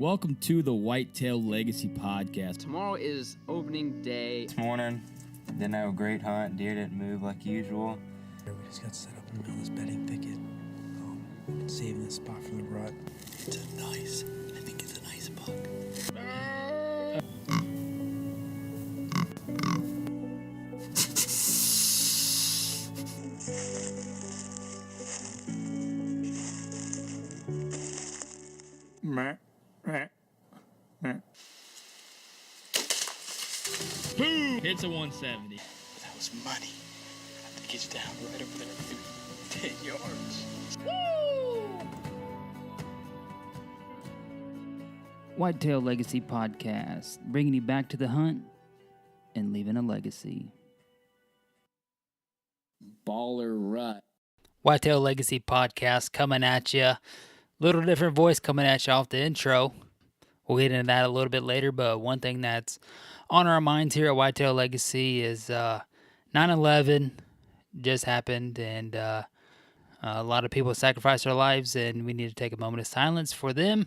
Welcome to the Whitetail Legacy Podcast. Tomorrow is opening day. This morning, didn't have a great hunt. Deer didn't move like usual. We just got set up in the middle of this bedding thicket. We've been saving this spot from the rut. I think it's a nice buck. Boom! Hits a 170. That was money. I have to get you down right over there, 10 yards. Whitetail Legacy Podcast, bringing you back to the hunt and leaving a legacy. Baller rut. Whitetail Legacy Podcast coming at you. Little different voice coming at you off the intro. We'll get into that a little bit later, but one thing that's on our minds here at Whitetail Legacy is 9/11 just happened, and a lot of people sacrificed their lives, and we need to take a moment of silence for them,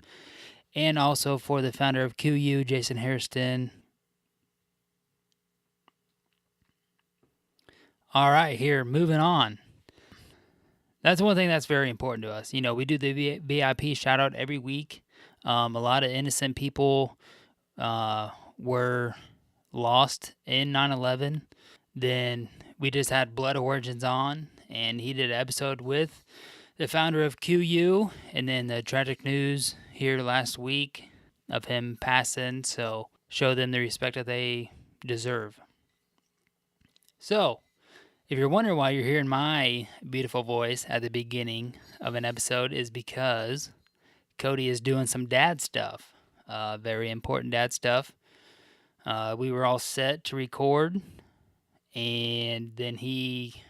and also for the founder of QU, Jason Hairston. All right, here, moving on. That's one thing that's very important to us. You know, we do the VIP shout out every week. A lot of innocent people were lost in 9/11. Then we just had Blood Origins on, and he did an episode with the founder of QU, and then the tragic news here last week of him passing, so show them the respect that they deserve. So, if you're wondering why you're hearing my beautiful voice at the beginning of an episode, is because Cody is doing some dad stuff, very important dad stuff. We were all set to record, and then he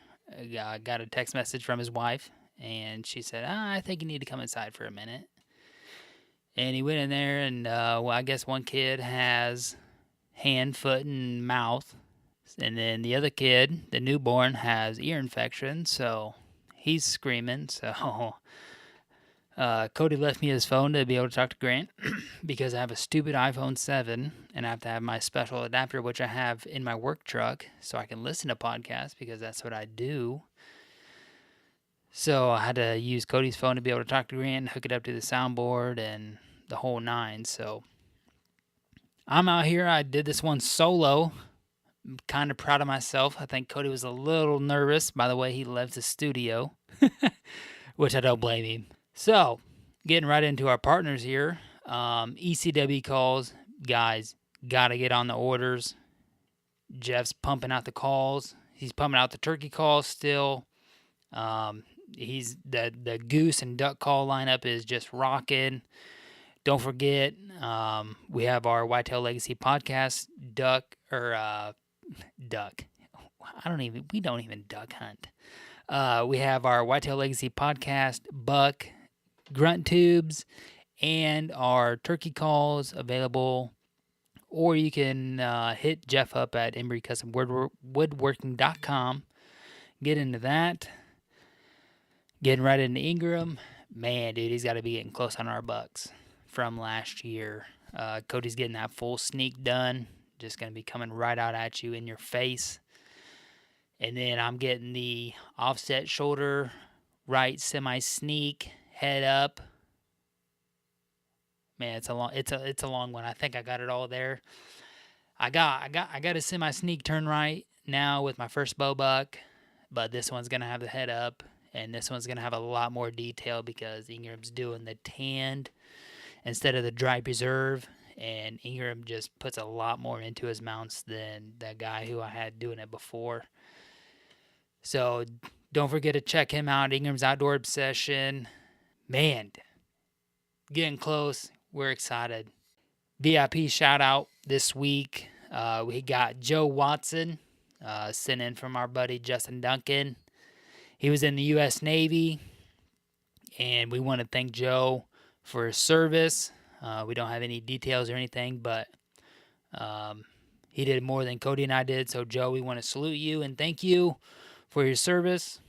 got a text message from his wife, and she said, I think you need to come inside for a minute. And he went in there, and I guess one kid has hand, foot, and mouth, and then the other kid, the newborn, has ear infection, so he's screaming. So Cody left me his phone to be able to talk to Grant because I have a stupid iPhone 7 and I have to have my special adapter, which I have in my work truck, so I can listen to podcasts because that's what I do. So I had to use Cody's phone to be able to talk to Grant and hook it up to the soundboard and the whole nine. So I'm out here. I did this one solo. I'm kind of proud of myself. I think Cody was a little nervous by the way he left the studio, which I don't blame him. So, getting right into our partners here, ECW calls, guys, gotta get on the orders. Jeff's pumping out the calls. He's pumping out the turkey calls still. He's the goose and duck call lineup is just rocking. Don't forget, we have our Whitetail Legacy Podcast duck. We don't even duck hunt. We have our Whitetail Legacy Podcast buck, grunt tubes, and our turkey calls available. Or you can hit Jeff up at embrycustomwoodworking.com. Get into that. Getting right into Ingram. Man, dude, he's got to be getting close on our bucks from last year. Cody's getting that full sneak done. Just going to be coming right out at you in your face. And then I'm getting the offset shoulder, right semi-sneak, head up. Man, it's a long one. I think I got it all there. I got a semi-sneak turn right now with my first bow buck, but this one's gonna have the head up, and this one's gonna have a lot more detail because Ingram's doing the tanned instead of the dry preserve, and Ingram just puts a lot more into his mounts than that guy who I had doing it before. So don't forget to check him out, Ingram's Outdoor Obsession. Man, getting close. We're excited. VIP shout out this week. We got Joe Watson sent in from our buddy Justin Duncan. He was in the U.S. Navy, and we want to thank Joe for his service. We don't have any details or anything, but he did more than Cody and I did. So, Joe, we want to salute you and thank you for your service.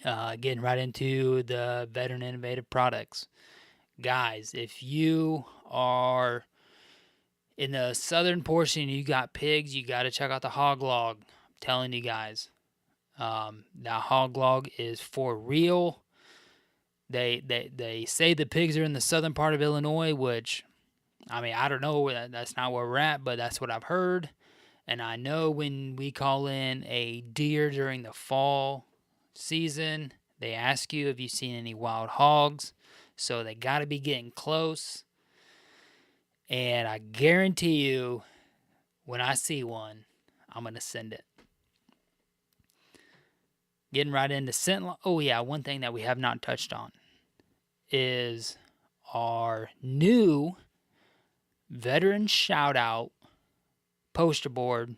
Getting right into the Veteran Innovative Products. guys, if you are in the southern portion and you got pigs, you got to check out the hog log. I'm telling you guys, that hog log is for real. They say the pigs are in the southern part of Illinois, which, I mean, I don't know. That's not where we're at, but that's what I've heard. And I know when we call in a deer during the fall season, they ask you if you've seen any wild hogs. So they got to be getting close. And I guarantee you, when I see one, I'm going to send it. Getting right into scent. Oh, yeah, one thing that we have not touched on is our new veteran shout out poster board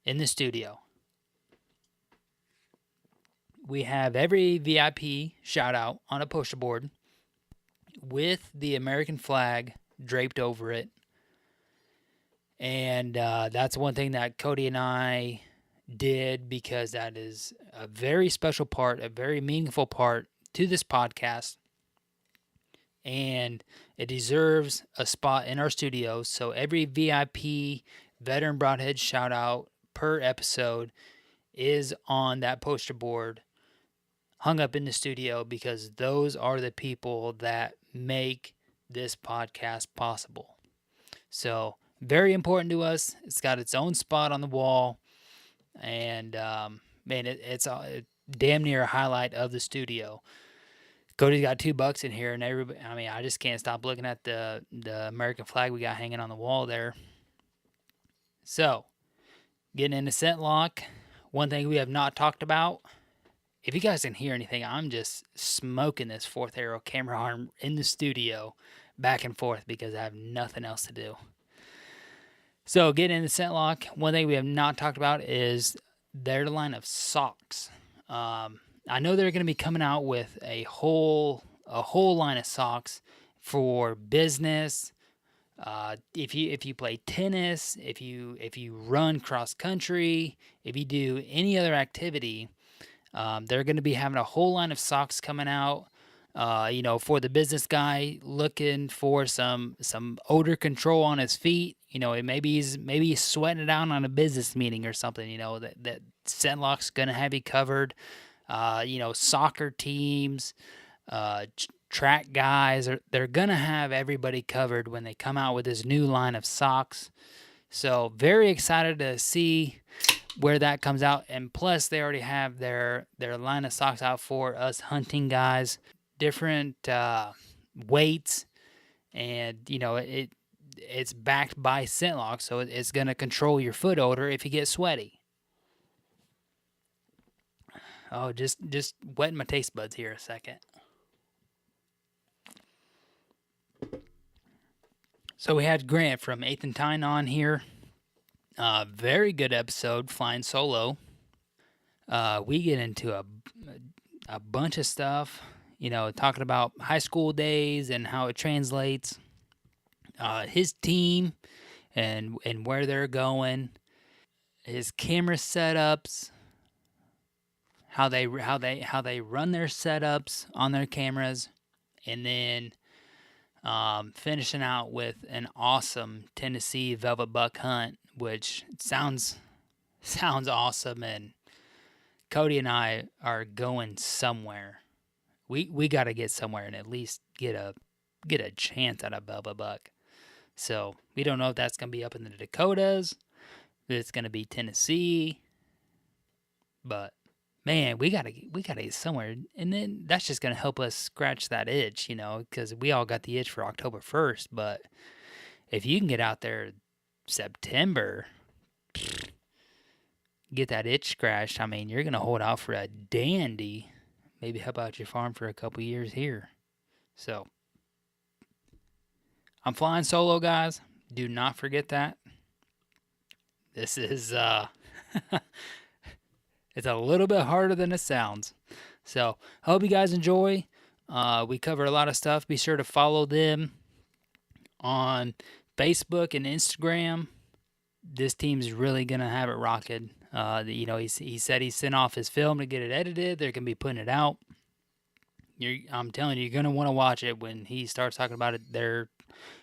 in the studio. We have every VIP shout out on a poster board with the American flag draped over it. And that's one thing that Cody and I did because that is a very special part, a very meaningful part to this podcast. And it deserves a spot in our studio. So every VIP veteran broadhead shout out per episode is on that poster board hung up in the studio because those are the people that make this podcast possible. So very important to us. It's got its own spot on the wall. And, man, it's damn near a highlight of the studio. Cody's got $2 in here, and everybody, I mean, I just can't stop looking at the American flag we got hanging on the wall there. So, getting into scent lock, one thing we have not talked about, if you guys can hear anything, I'm just smoking this fourth arrow camera arm in the studio back and forth because I have nothing else to do. So, getting into scent lock, one thing we have not talked about is their line of socks. I know they're going to be coming out with a whole line of socks for business. If you play tennis, if you run cross country, if you do any other activity, they're going to be having a whole line of socks coming out. For the business guy looking for some odor control on his feet. Maybe he's sweating it out on a business meeting or something. That scent lock's going to have you covered. Soccer teams, track guys, they're going to have everybody covered when they come out with this new line of socks. So very excited to see where that comes out. And plus they already have their line of socks out for us hunting guys, different weights, and it's backed by scent lock, so it's going to control your foot odor if you get sweaty. Oh, just wetting my taste buds here a second. So we had Grant from 8th and Tine on here. Very good episode, flying solo. We get into a bunch of stuff, talking about high school days and how it translates. His team and where they're going. His camera setups. How they run their setups on their cameras, and then finishing out with an awesome Tennessee velvet buck hunt, which sounds awesome. And Cody and I are going somewhere. We got to get somewhere and at least get a chance at a velvet buck. So we don't know if that's gonna be up in the Dakotas, if it's gonna be Tennessee, but man, we gotta get somewhere, and then that's just gonna help us scratch that itch, because we all got the itch for October 1st. But if you can get out there September, get that itch scratched, I mean, you're gonna hold out for a dandy. Maybe help out your farm for a couple years here. So I'm flying solo, guys. Do not forget that. This is it's a little bit harder than it sounds. So, I hope you guys enjoy. We cover a lot of stuff. Be sure to follow them on Facebook and Instagram. This team's really going to have it rocking. He said he sent off his film to get it edited. They're going to be putting it out. I'm telling you, you're gonna want to watch it when he starts talking about it. Their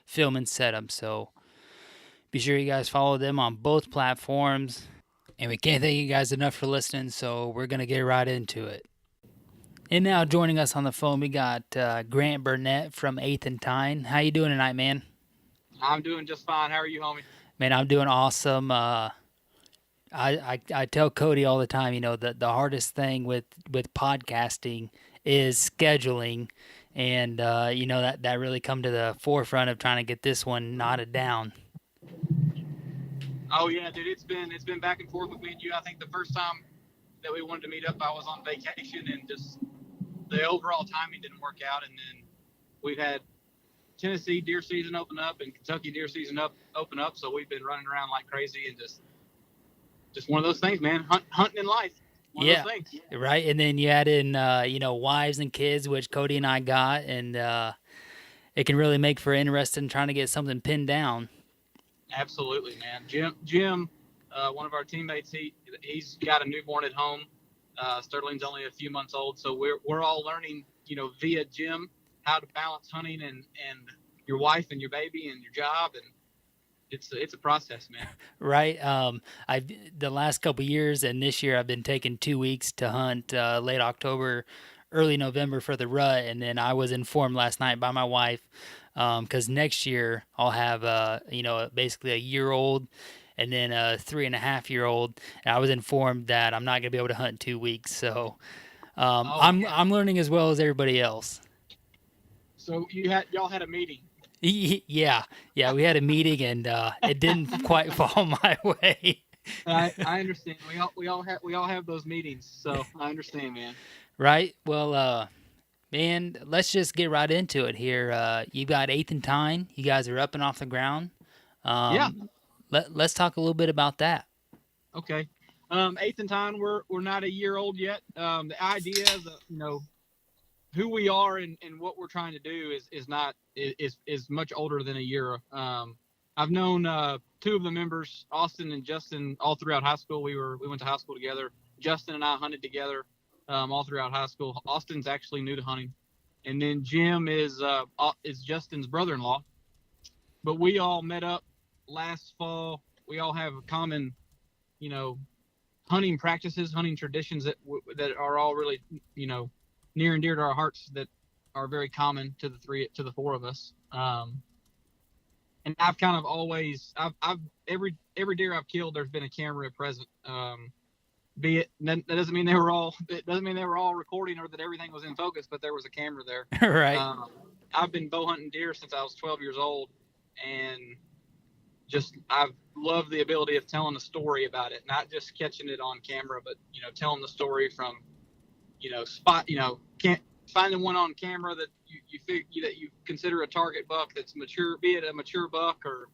film and setup. So be sure you guys follow them on both platforms. And we can't thank you guys enough for listening. So we're gonna get right into it. And now joining us on the phone, we got Grant Burnett from 8th and Tine. How you doing tonight, man? I'm doing just fine. How are you, homie? Man, I'm doing awesome. I tell Cody all the time, the hardest thing with podcasting is scheduling, and that really come to the forefront of trying to get this one knotted down. Oh yeah, dude, it's been back and forth with me and you. I think the first time that we wanted to meet up, I was on vacation, and just the overall timing didn't work out. And then we've had Tennessee deer season open up and Kentucky deer season open up, so we've been running around like crazy, and just one of those things, man. Hunting in life. One of those things. Right. And then you add in, wives and kids, which Cody and I got, and it can really make for interesting trying to get something pinned down. Absolutely, man. Jim, one of our teammates, he's got a newborn at home. Sterling's only a few months old, so we're all learning, via Jim, how to balance hunting and your wife and your baby and your job, and it's a process, man. Right. The last couple of years and this year I've been taking 2 weeks to hunt late October, early November for the rut, and then I was informed last night by my wife because next year I'll have basically a year-old and then a 3.5-year-old, and I was informed that I'm not gonna be able to hunt in 2 weeks. So I'm learning as well as everybody else. So y'all had a meeting. Yeah, we had a meeting, and it didn't quite fall my way. I understand. We all have those meetings, so I understand, man. Right. Well, man, let's just get right into it here. You got 8th and Tine. You guys are up and off the ground. Yeah. Let's talk a little bit about that. Okay. 8th and Tine. We're not a year old yet. The idea that who we are and what we're trying to do is much older than a year. I've known two of the members, Austin and Justin, all throughout high school. We went to high school together. Justin and I hunted together all throughout high school. Austin's actually new to hunting, and then Jim is Justin's brother-in-law. But we all met up last fall. We all have common, hunting practices, hunting traditions that are all really, near and dear to our hearts, that are very common to the four of us. And I've kind of always, I've every deer I've killed, there's been a camera present. Be it that doesn't mean they were all recording or that everything was in focus, but there was a camera there. Right. I've been bow hunting deer since I was 12 years old, and I've loved the ability of telling a story about it, not just catching it on camera, but telling the story from finding one on camera that you consider a target buck that's mature, be it a mature buck or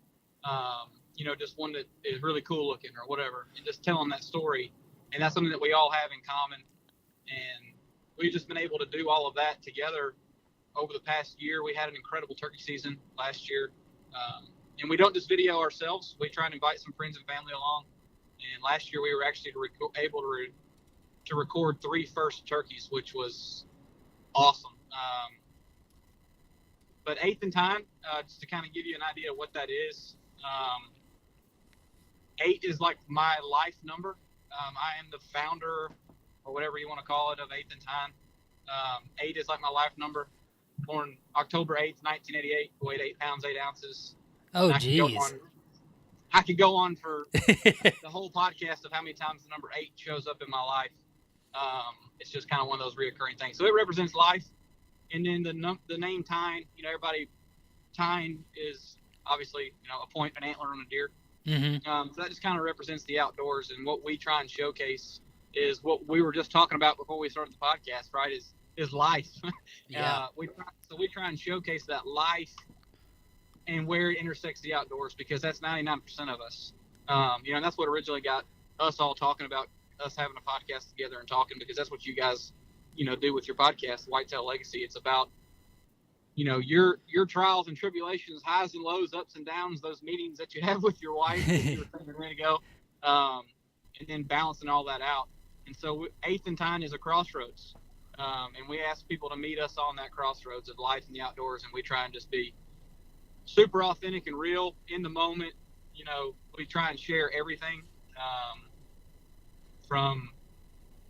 just one that is really cool looking or whatever, and just telling that story. And that's something that we all have in common, and we've just been able to do all of that together over the past year. We had an incredible turkey season last year, and we don't just video ourselves. We try and invite some friends and family along, and last year we were actually able to record 3 first turkeys, which was awesome. But 8th and Tine, just to kind of give you an idea of what that is, 8 is like my life number. I am the founder, or whatever you want to call it, of 8th and Tine. 8 is like my life number. Born October 8th, 1988, weighed 8 pounds, 8 ounces. Oh, geez. I could go on for the whole podcast of how many times the number 8 shows up in my life. It's just kind of one of those reoccurring things. So it represents life. And then the name Tine, everybody, Tine is obviously, a point, an antler on a deer. Mm-hmm. So that just kind of represents the outdoors, and what we try and showcase is what we were just talking about before we started the podcast, right? Is life. Yeah. We try and showcase that life and where it intersects the outdoors, because that's 99% of us. And that's what originally got us all talking about us having a podcast together and talking, because that's what you guys, do with your podcast, Whitetail Legacy. It's about, your trials and tribulations, highs and lows, ups and downs, those meetings that you have with your wife that you were saying a minute ago, and then balancing all that out. And so 8th and Tine is a crossroads. And we ask people to meet us on that crossroads of life and the outdoors, and we try and just be super authentic and real in the moment. You know, we try and share everything, from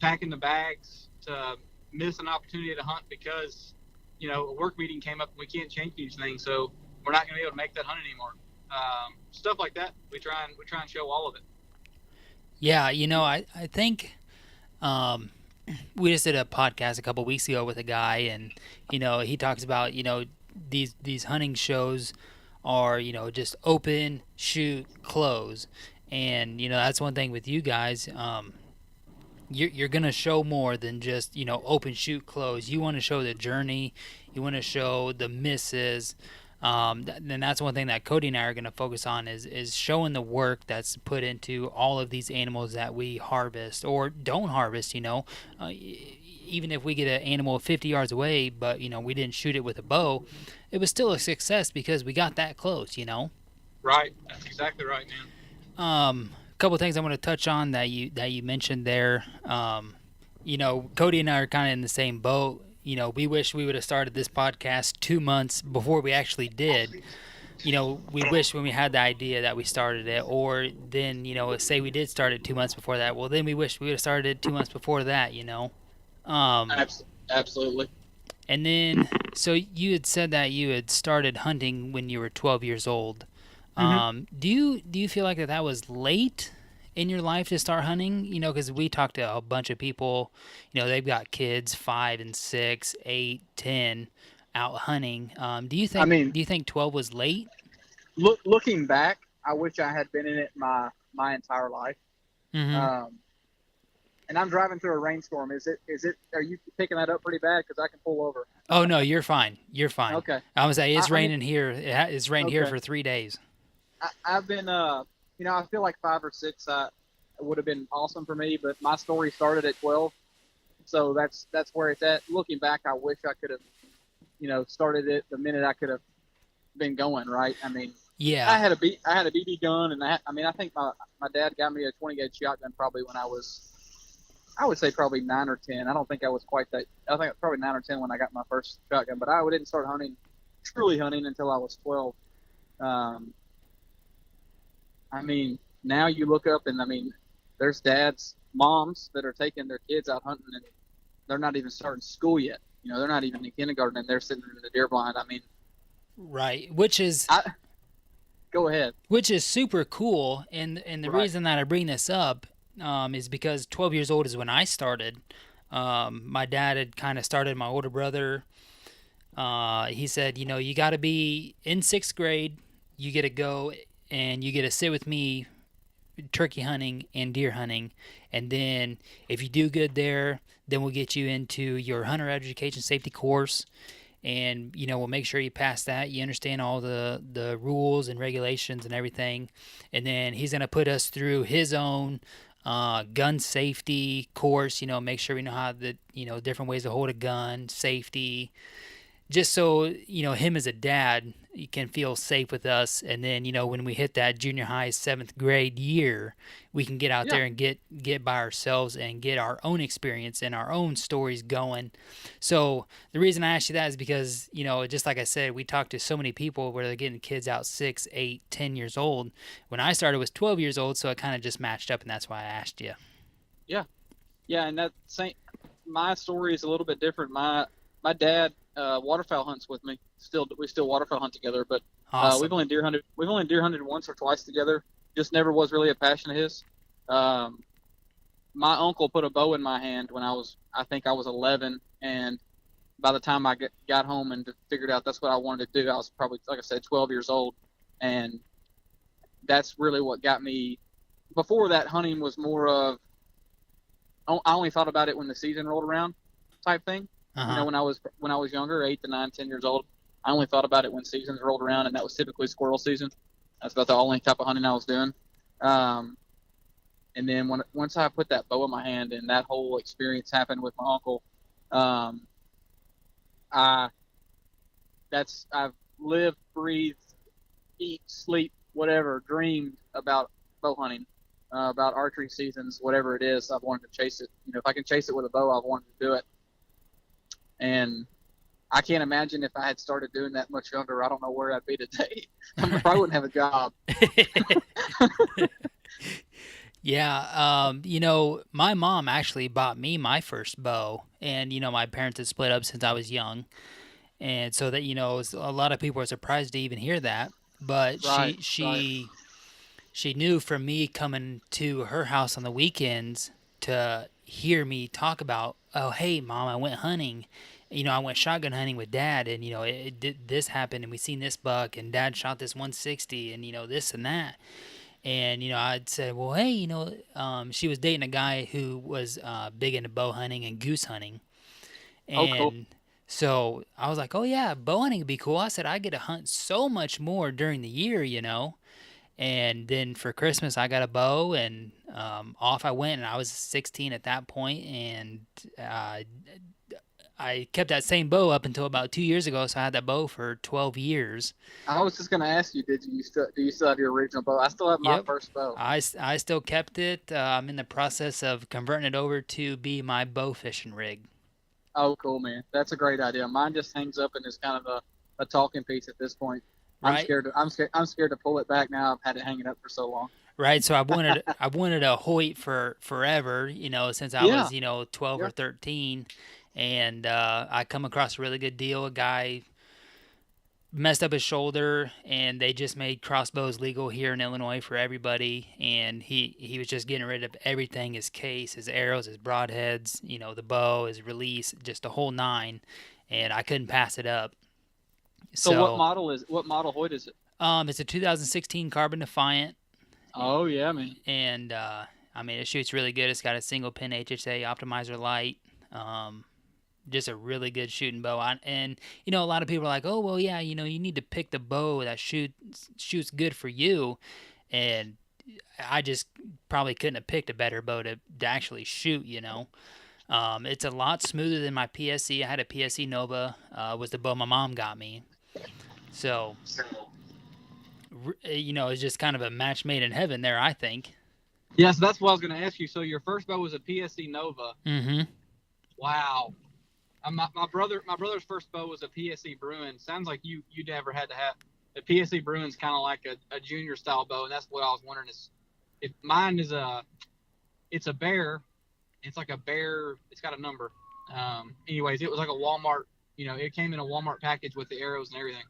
packing the bags to miss an opportunity to hunt because, you know, a work meeting came up and we can't change anything, so we're not going to be able to make that hunt anymore. Stuff like that. We try and show all of it. Yeah, you know, I think we just did a podcast a couple weeks ago with a guy, and you know, he talks about, you know, these hunting shows are, you know, just open, shoot, close, and you know, that's one thing with you guys. You're gonna show more than just, you know, open, shoot, close. You want to show the journey. You want to show the misses. And that's one thing that Cody and I are going to focus on is showing the work that's put into all of these animals that we harvest or don't harvest. You know, even if we get an animal 50 yards away, but you know we didn't shoot it with a bow, it was still a success because we got that close. You know. Right. That's exactly right, man. A couple of things I want to touch on that you mentioned there. You know, Cody and I are kind of in the same boat. You know, we wish we would have started this podcast 2 months before we actually did. You know, we wish when we had the idea that we started it, or then, you know, say we did start it 2 months before that. Well, then we wish we would have started it 2 months before that, you know. Absolutely. And then, so you had said that you had started hunting when you were 12 years old. Do you feel like that was late in your life to start hunting? You know, because we talked to a bunch of people, you know, they've got kids 5 and 6, 8, 10 out hunting. Do you think 12 was late? Looking back, I wish I had been in it my entire life. Mm-hmm. And I'm driving through a rainstorm. Are you picking that up pretty bad? Because I can pull over. Oh no, you're fine. You're fine. Okay. I was say it's raining here. It's rained here Okay. for 3 days. I've been, you know, I feel like 5 or 6 would have been awesome for me, but my story started at 12, so that's where it's at. Looking back, I wish I could have, you know, started it the minute I could have been going. Right? I mean, Yeah. I had a BB gun, and I think my dad got me a 20 gauge shotgun probably when I would say probably 9 or 10. I don't think I was quite that. I think it was probably 9 or 10 when I got my first shotgun, but I didn't start truly hunting until I was 12. I mean, now you look up and I mean, there's dads, moms that are taking their kids out hunting and they're not even starting school yet. You know, they're not even in kindergarten and they're sitting in the deer blind. I mean, Right. Which is go ahead. Which is super cool, and the Right. reason that I bring this up is because 12 years old is when I started. My dad had kind of started my older brother. He said, you know, you got to be in 6th grade. You get to go and you get to sit with me turkey hunting and deer hunting. And then if you do good there, then we'll get you into your hunter education safety course. And, you know, we'll make sure you pass that. You understand all the rules and regulations and everything. And then he's going to put us through his own gun safety course, you know, make sure we know how different ways to hold a gun, safety, just so, you know, him as a dad, he can feel safe with us. And then, you know, when we hit that junior high 7th grade year, we can get out there and get by ourselves and get our own experience and our own stories going. So the reason I asked you that is because, you know, just like I said, we talked to so many people where they're getting kids out 6, 8, 10 years old. When I started, I was 12 years old, so it kind of just matched up, and that's why I asked you. Yeah, and my story is a little bit different. My dad waterfowl hunts with me. We still waterfowl hunt together, but Awesome. we've only deer hunted once or twice together. Just never was really a passion of his. My uncle put a bow in my hand when I think I was 11, and by the time I got home and figured out that's what I wanted to do, I was probably, like I said, 12 years old, and that's really what got me. Before that, hunting was more of I only thought about it when the season rolled around, type thing. Uh-huh. You know, when I was younger, 8 to 9, 10 years old, I only thought about it when seasons rolled around, and that was typically squirrel season. That's about the only type of hunting I was doing. And then once I put that bow in my hand and that whole experience happened with my uncle, I've lived, breathed, eat, sleep, whatever, dreamed about bow hunting, about archery seasons, whatever it is. I've wanted to chase it. You know, if I can chase it with a bow, I've wanted to do it. And I can't imagine if I had started doing that much younger. I don't know where I'd be today. I probably wouldn't have a job. Yeah, my mom actually bought me my first bow, and my parents had split up since I was young, and so that a lot of people are surprised to even hear that. But Right, she knew from me coming to her house on the weekends to hear me talk about, oh hey mom, I went hunting, I went shotgun hunting with dad, and it did this happened, and we seen this buck, and dad shot this 160, and this and that. And I'd say, well, hey, she was dating a guy who was big into bow hunting and goose hunting, and cool. so I was like, oh yeah, bow hunting would be cool. I said I get to hunt so much more during the year, And then for Christmas, I got a bow, and off I went. And I was 16 at that point, and I kept that same bow up until about 2 years ago. So I had that bow for 12 years. I was just going to ask you, do you still have your original bow? I still have my first bow. I still kept it. I'm in the process of converting it over to be my bow fishing rig. Oh, cool, man. That's a great idea. Mine just hangs up and is kind of a talking piece at this point. Right. I'm scared to pull it back now. I've had it hanging up for so long. Right. So I've wanted a Hoyt for forever, since I was, 12 or 13. And I come across a really good deal. A guy messed up his shoulder, and they just made crossbows legal here in Illinois for everybody. And he was just getting rid of everything: his case, his arrows, his broadheads, the bow, his release, just the whole nine. And I couldn't pass it up. So what model Hoyt is it? It's a 2016 Carbon Defiant. Oh yeah, man. And it shoots really good. It's got a single pin HSA optimizer light. Just a really good shooting bow. And a lot of people are like, oh well, yeah, you need to pick the bow that shoots good for you. And I just probably couldn't have picked a better bow to actually shoot. It's a lot smoother than my PSC. I had a PSC Nova. Was the bow my mom got me. So, it's just kind of a match made in heaven there, I think. Yeah, so that's what I was going to ask you. So your first bow was a PSC Nova. Mm-hmm. Wow. My brother's first bow was a PSC Bruin. Sounds like you never had to have the PSC Bruin's kind of like a junior style bow, and that's what I was wondering is if mine is it's a bear. It's like a bear. It's got a number. Anyways, it was like a Walmart. It came in a Walmart package with the arrows and everything.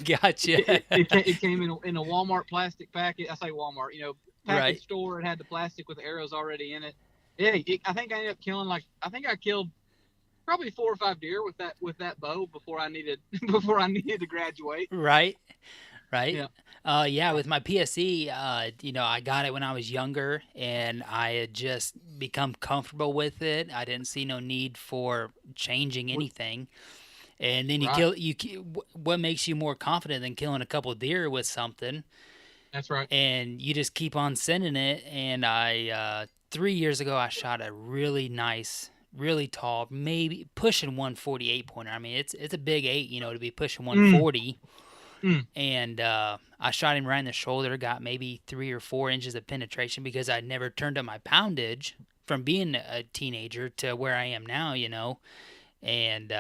Gotcha. It came in a Walmart plastic package. I say Walmart. Package Right. store. It had the plastic with the arrows already in it. Yeah, I think I ended up killing I killed probably 4 or 5 deer with that bow before I needed to graduate. Right. Yeah. With my PSE, I got it when I was younger, and I had just become comfortable with it. I didn't see no need for changing anything. And then what makes you more confident than killing a couple of deer with something? That's right. And you just keep on sending it. And I 3 years ago, I shot a really nice, really tall, maybe pushing 148 pointer. I mean, it's a big 8, to be pushing 140. And I shot him right in the shoulder, got maybe 3 or 4 inches of penetration because I'd never turned up my poundage from being a teenager to where I am now, and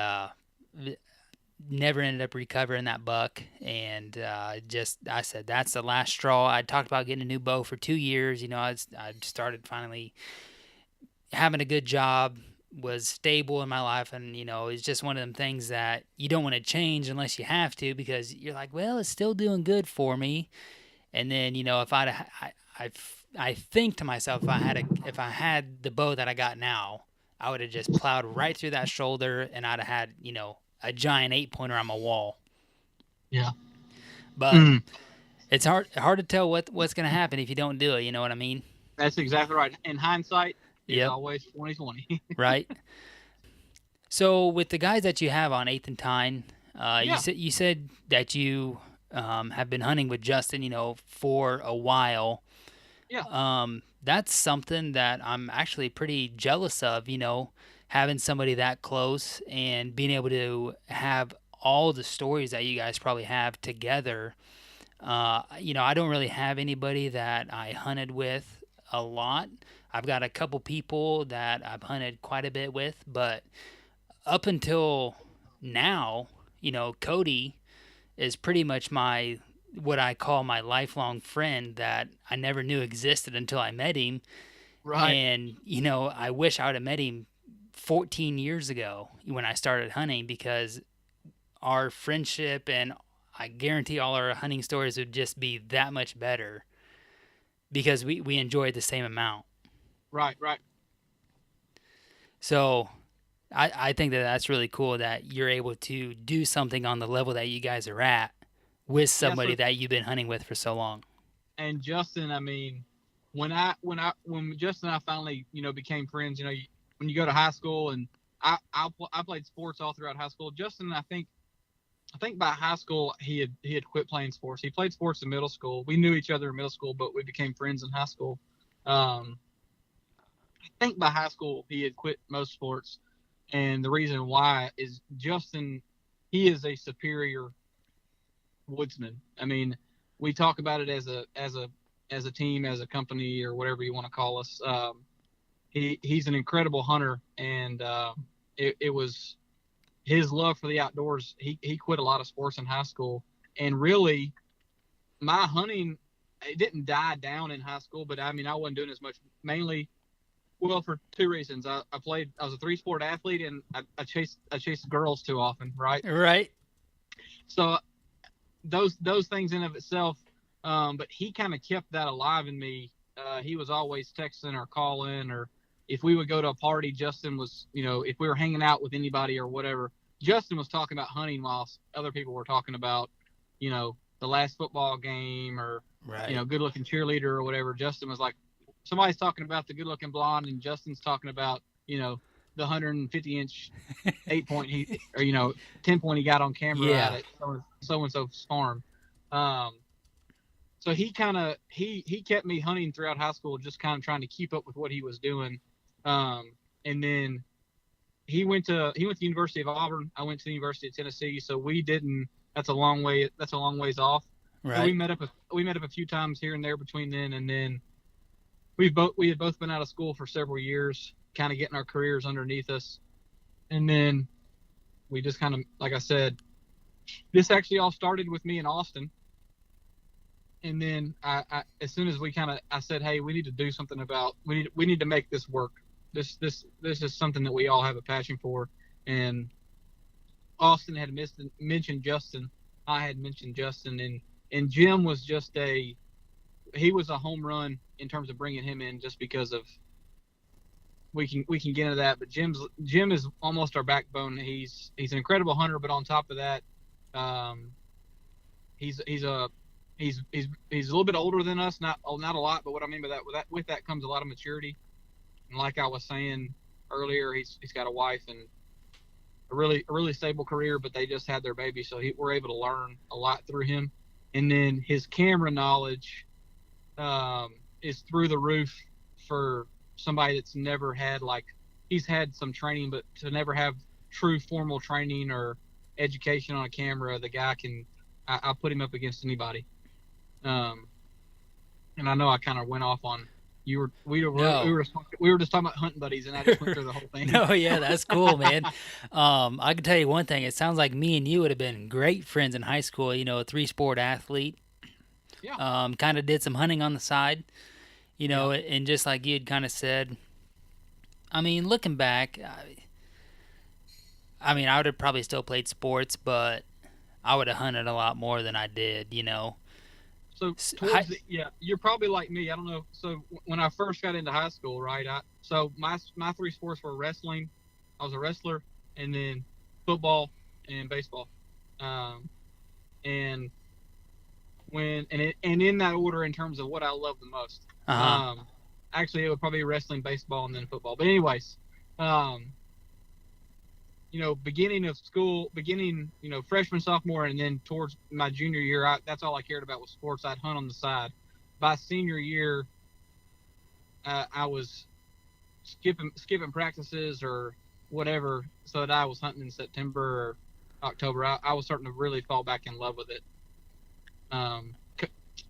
never ended up recovering that buck. And I said, that's the last straw. I talked about getting a new bow for 2 years. I started finally having a good job, was stable in my life, and it's just one of them things that you don't want to change unless you have to, because you're like, well, it's still doing good for me. And then if I think to myself, if I had the bow that I got now, I would have just plowed right through that shoulder, and I'd have had a giant 8-pointer on my wall. Yeah. But it's hard to tell what's gonna happen if you don't do it. You know what I mean? That's exactly right. In hindsight, it's Yep. always 2020. Right. So with the guys that you have on 8th and Tine, you said that you have been hunting with Justin, for a while. Yeah. That's something that I'm actually pretty jealous of, having somebody that close and being able to have all the stories that you guys probably have together. I don't really have anybody that I hunted with a lot. I've got a couple people that I've hunted quite a bit with, but up until now, Cody is pretty much what I call my lifelong friend that I never knew existed until I met him. Right. And, I wish I would have met him 14 years ago when I started hunting, because our friendship, and I guarantee all our hunting stories would just be that much better because we enjoy the same amount. Right. So I think that's really cool that you're able to do something on the level that you guys are at with somebody that you've been hunting with for so long. And Justin, I mean, when Justin and I finally, became friends, when you go to high school, and I played sports all throughout high school. Justin, I think by high school he had quit playing sports. He played sports in middle school. We knew each other in middle school, but we became friends in high school. I think by high school he had quit most sports, and the reason why is Justin, he is a superior woodsman. I mean, we talk about it as a team, as a company, or whatever you want to call us. He's an incredible hunter, and it was his love for the outdoors. He quit a lot of sports in high school, and really, my hunting, it didn't die down in high school, but I mean, I wasn't doing as much, mainly, well, for two reasons. I was a 3-sport athlete, and I chased girls too often, right? Right. So those things in of itself, but he kind of kept that alive in me. He was always texting or calling, or if we would go to a party, Justin was, if we were hanging out with anybody or whatever, Justin was talking about hunting while other people were talking about, the last football game, or, right, good looking cheerleader or whatever. Justin was like, somebody's talking about the good looking blonde, and Justin's talking about, the 150-inch 8-point 10-point he got on camera at so-and-so's farm. So he kept me hunting throughout high school, just kind of trying to keep up with what he was doing. And then he went to the University of Auburn. I went to the University of Tennessee. So that's a long ways off. Right. So we met up a few times here and there between then and then. We had both been out of school for several years, kind of getting our careers underneath us. And then we just kind of, like I said, this actually all started with me in Austin. And then I as soon as I said, hey, we need to do something we need to make this work. This is something that we all have a passion for. And Austin had mentioned Justin. I had mentioned Justin, and Jim was he was a home run in terms of bringing him in, just because of, we can get into that, but Jim is almost our backbone. He's an incredible hunter, but on top of that, he's a little bit older than us, not a lot, but what I mean by that, with that comes a lot of maturity. And like I was saying earlier, he's got a wife and a really stable career, but they just had their baby, so we're able to learn a lot through him. And then his camera knowledge is through the roof for somebody that's never had, he's had some training, but to never have true formal training or education on a camera, the guy I'll put him up against anybody. And I know I kind of went off on we were just talking about hunting buddies, and I just went through the whole thing. No, yeah, that's cool, man. I can tell you one thing. It sounds like me and you would have been great friends in high school. A 3-sport athlete. Yeah. Kind of did some hunting on the side, and just like you had kind of said, I mean, looking back, I would have probably still played sports, but I would have hunted a lot more than I did, So you're probably like me. I don't know. So when I first got into high school, right? So my 3 sports were wrestling. I was a wrestler, and then football and baseball. And in that order in terms of what I love the most. Uh-huh. Actually, it would probably be wrestling, baseball, and then football. But anyways, beginning of school, freshman, sophomore, and then towards my junior year, that's all I cared about was sports. I'd hunt on the side. By senior year, I was skipping practices or whatever, so that I was hunting in September or October. I was starting to really fall back in love with it.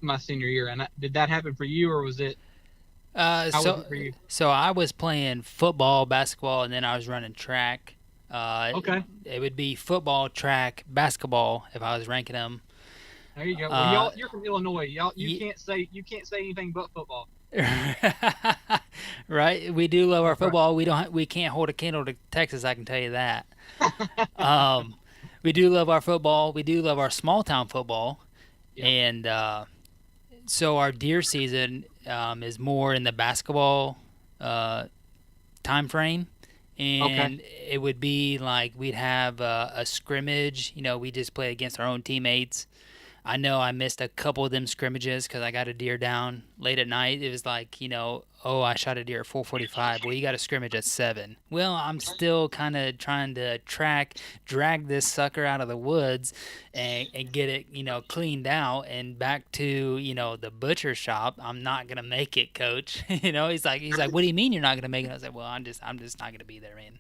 My senior year. And did that happen for you, or was it? Was it for you? So I was playing football, basketball, and then I was running track. Okay. It would be football, track, basketball if I was ranking them. There you go. Well, Uh, you're from Illinois. You ye- can't say anything but football. Right? We do love our That's right. football. We can't hold a candle to Texas, I can tell you that. Um, we do love our football. We do love our small town football. Yep. And so our deer season is more in the basketball time frame. And it would be like we'd have a scrimmage. We just play against our own teammates. I know I missed a couple of them scrimmages because I got a deer down late at night. It was like, oh, I shot a deer at 4:45. Well, you got a scrimmage at 7. Well, I'm still kind of trying to drag this sucker out of the woods and get it, cleaned out and back to, the butcher shop. I'm not going to make it, coach. He's like, what do you mean you're not going to make it? I said, well, I'm just not going to be there, man.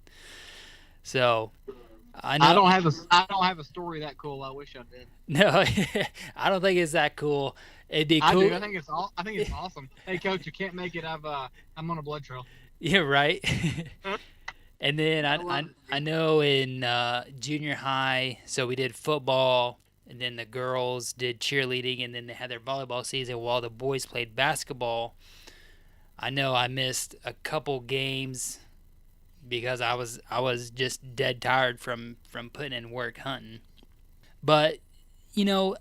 So I know. I don't have a story that cool. I wish I did. No, I don't think it's that cool. It'd be cool. I do. I think it's awesome. Hey, coach, you can't make it. I'm on a blood trail. Yeah, right. And then I know in junior high, so we did football, and then the girls did cheerleading, and then they had their volleyball season while the boys played basketball. I know I missed a couple games because I was just dead tired from putting in work hunting. But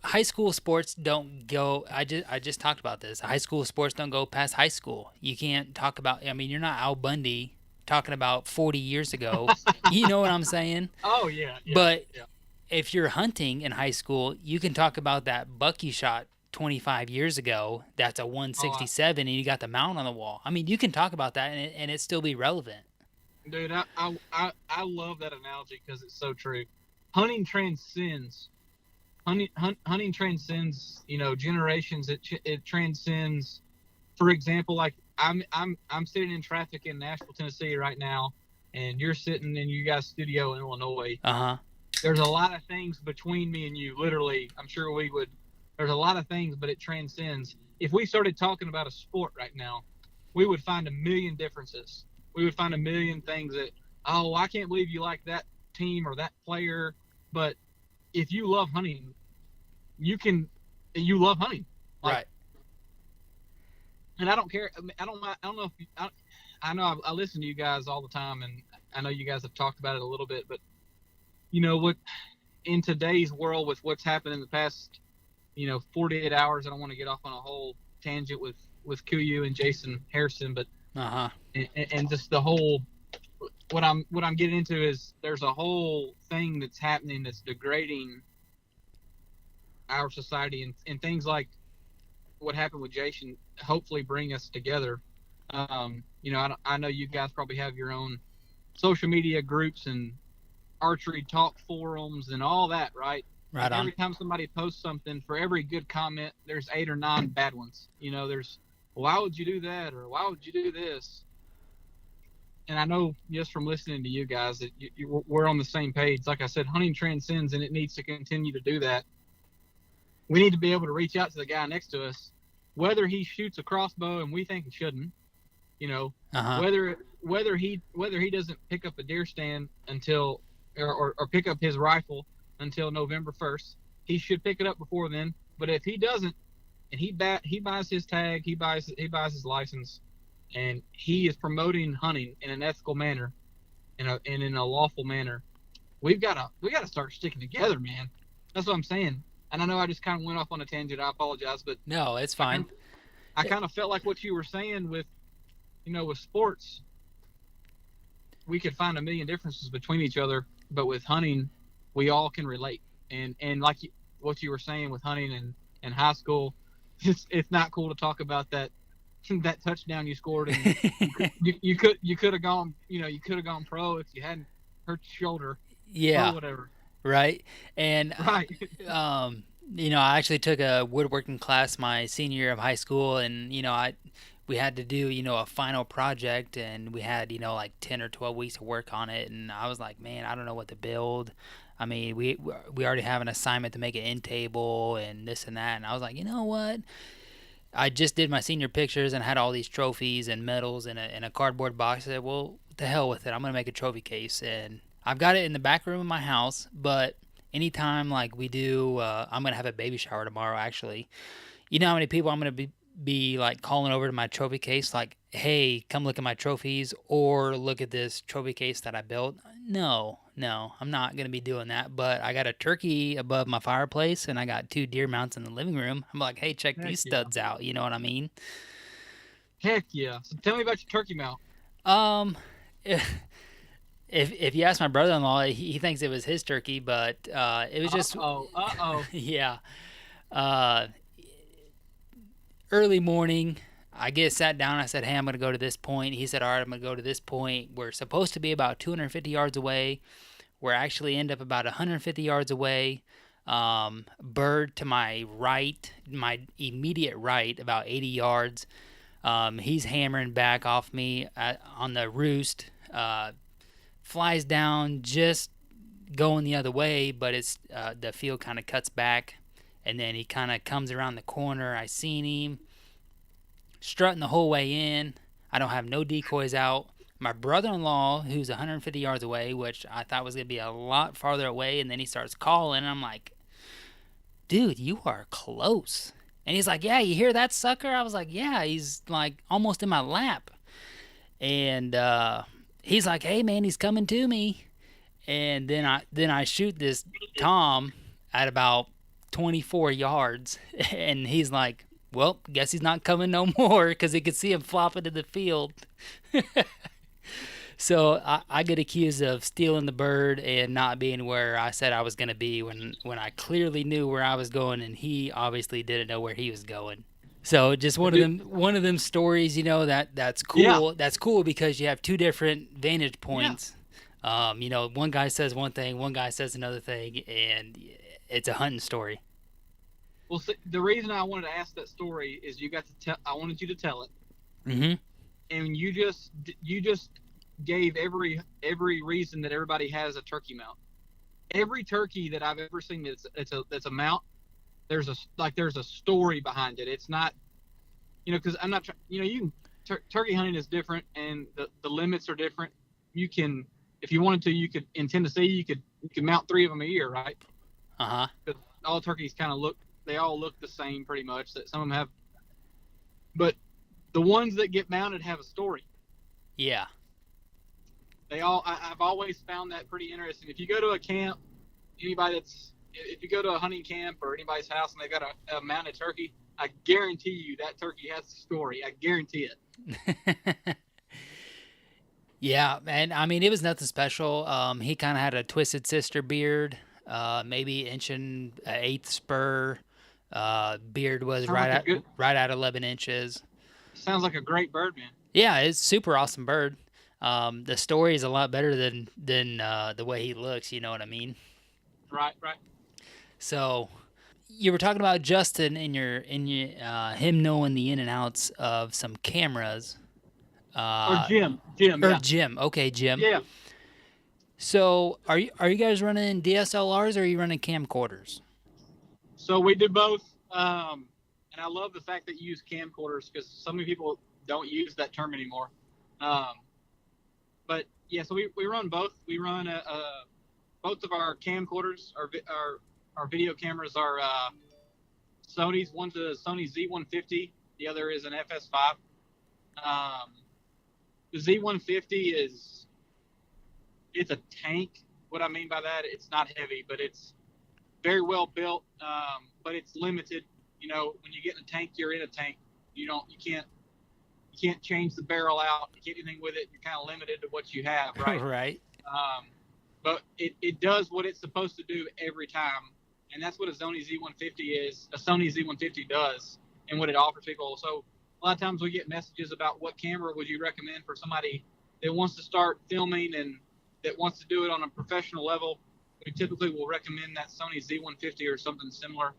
high school sports don't go. I just talked about this. High school sports don't go past high school. You can't talk about. I mean, you're not Al Bundy talking about 40 years ago. You know what I'm saying? Oh yeah. But if you're hunting in high school, you can talk about that buck you shot 25 years ago. That's a 167, and you got the mount on the wall. I mean, you can talk about that, and it still be relevant. Dude, I love that analogy because it's so true. Hunting transcends. Hunting transcends, generations. It transcends. For example, like I'm sitting in traffic in Nashville, Tennessee right now, and you're sitting in you guys' studio in Illinois. There's a lot of things between me and you. Literally, I'm sure we would. There's a lot of things, but it transcends. If we started talking about a sport right now, we would find a million differences. We would find a million things that, oh, I can't believe you like that team or that player. But if you love hunting, you love hunting. Right. And I don't care. I don't know if I know I listen to you guys all the time, and I know you guys have talked about it a little bit, but what, in today's world with what's happened in the past, 48 hours, I don't want to get off on a whole tangent with Kuyu and Jason Harrison, but and just the whole, what I'm getting into is there's a whole thing that's happening that's degrading our society, and things like what happened with Jason hopefully bring us together. I know you guys probably have your own social media groups and archery talk forums and all that, right? Right on. Every time somebody posts something, for every good comment, there's 8 or 9 bad ones. There's, why would you do that? Or why would you do this? And I know just from listening to you guys that we're on the same page. Like I said, hunting transcends, and it needs to continue to do that. We need to be able to reach out to the guy next to us, whether he shoots a crossbow and we think he shouldn't, whether he doesn't pick up a deer stand until or pick up his rifle until November 1st. He should pick it up before then. But if he doesn't, and he buys his tag, he buys his license, and he is promoting hunting in an ethical manner, and in a lawful manner, we gotta start sticking together, man. That's what I'm saying. And I know I just kind of went off on a tangent. I apologize, but no, it's fine. I kind of felt like what you were saying with, with sports, we could find a million differences between each other, but with hunting, we all can relate. And like what you were saying with hunting and high school, it's not cool to talk about that touchdown you scored, and you could have gone pro if you hadn't hurt your shoulder. Yeah. Or whatever. Right. And right. I actually took a woodworking class my senior year of high school, and we had to do a final project, and we had like 10 or 12 weeks to work on it, and I was like, man, I don't know what to build. I mean, we already have an assignment to make an end table and this and that, and I was like, you know what? I just did my senior pictures and had all these trophies and medals in a cardboard box. I said, well, what the hell with it? I'm gonna make a trophy case, and I've got it in the back room of my house, but anytime like we do, I'm gonna have a baby shower tomorrow. Actually, you know how many people I'm gonna be like calling over to my trophy case, like, hey, come look at my trophies, or look at this trophy case that I built. No, I'm not gonna be doing that. But I got a turkey above my fireplace, and I got 2 deer mounts in the living room. I'm like, hey, check Heck these yeah. studs out. You know what I mean? Heck yeah. So tell me about your turkey mount. Um, if you ask my brother-in-law, he thinks it was his turkey, but it was just Uh-oh. yeah. Uh, Early morning, I get sat down. I said, hey, I'm going to go to this point. He said, all right, I'm going to go to this point. We're supposed to be about 250 yards away. We're actually end up about 150 yards away. Bird to my right, my immediate right, about 80 yards. He's hammering back off me on the roost. Flies down, just going the other way, but it's the field kind of cuts back, and then he kind of comes around the corner. I seen him strutting the whole way in. I don't have no decoys out. My brother-in-law, who's 150 yards away, which I thought was going to be a lot farther away, and then he starts calling, and I'm like, dude, you are close. And he's like, yeah, you hear that sucker? I was like, yeah, he's like almost in my lap. And he's like, hey, man, he's coming to me. And then I shoot this Tom at about 24 yards, and he's like, well, guess he's not coming no more, because he could see him flopping in the field. So I get accused of stealing the bird and not being where I said I was going to be when I clearly knew where I was going, and he obviously didn't know where he was going. So just one of them stories, you know, that's cool. Yeah. That's cool because you have 2 different vantage points. Yeah. You know, one guy says one thing, one guy says another thing, and it's a hunting story. Well, see, the reason I wanted to ask that story is I wanted you to tell it. Mm-hmm. And you just gave every reason that everybody has a turkey mount. Every turkey that I've ever seen that's a mount. There's a story behind it. It's not, you know, because I'm not, you can turkey hunting is different, and the limits are different. You can, if you wanted to, you could in Tennessee you could mount 3 of them a year, right? But all turkeys they all look the same pretty much. That some of them have, but the ones that get mounted have a story. Yeah. I've always found that pretty interesting. If you go to a camp, if you go to a hunting camp or anybody's house and they've got a mounted turkey, I guarantee you that turkey has a story. I guarantee it. Yeah, and I mean, it was nothing special. He kind of had a twisted sister beard, maybe 1.125 spur. Beard was right at 11 inches. Sounds like a great bird, man. Yeah, it's super awesome bird. The story is a lot better than the way he looks. You know what I mean? Right. So, you were talking about Justin and him knowing the in and outs of some cameras. Or Jim. Jim. Okay, Jim. Yeah. So, are you guys running DSLRs or are you running camcorders? So we do both. And I love the fact that you use camcorders because so many people don't use that term anymore. But yeah, so we run both. We run both of our camcorders, our video cameras are Sony's. One's a Sony Z150. The other is an FS5. The Z150 it's a tank. What I mean by that, it's not heavy, but it's very well built. But it's limited. You know, when you get in a tank, you're in a tank. You can't change the barrel out. You can't do anything with it. You're kind of limited to what you have, right? Right. But it does what it's supposed to do every time, and that's what a Sony Z150 is. A Sony Z150 does, and what it offers people. So a lot of times we get messages about what camera would you recommend for somebody that wants to start filming and that wants to do it on a professional level. We typically will recommend that Sony Z150 or something similar.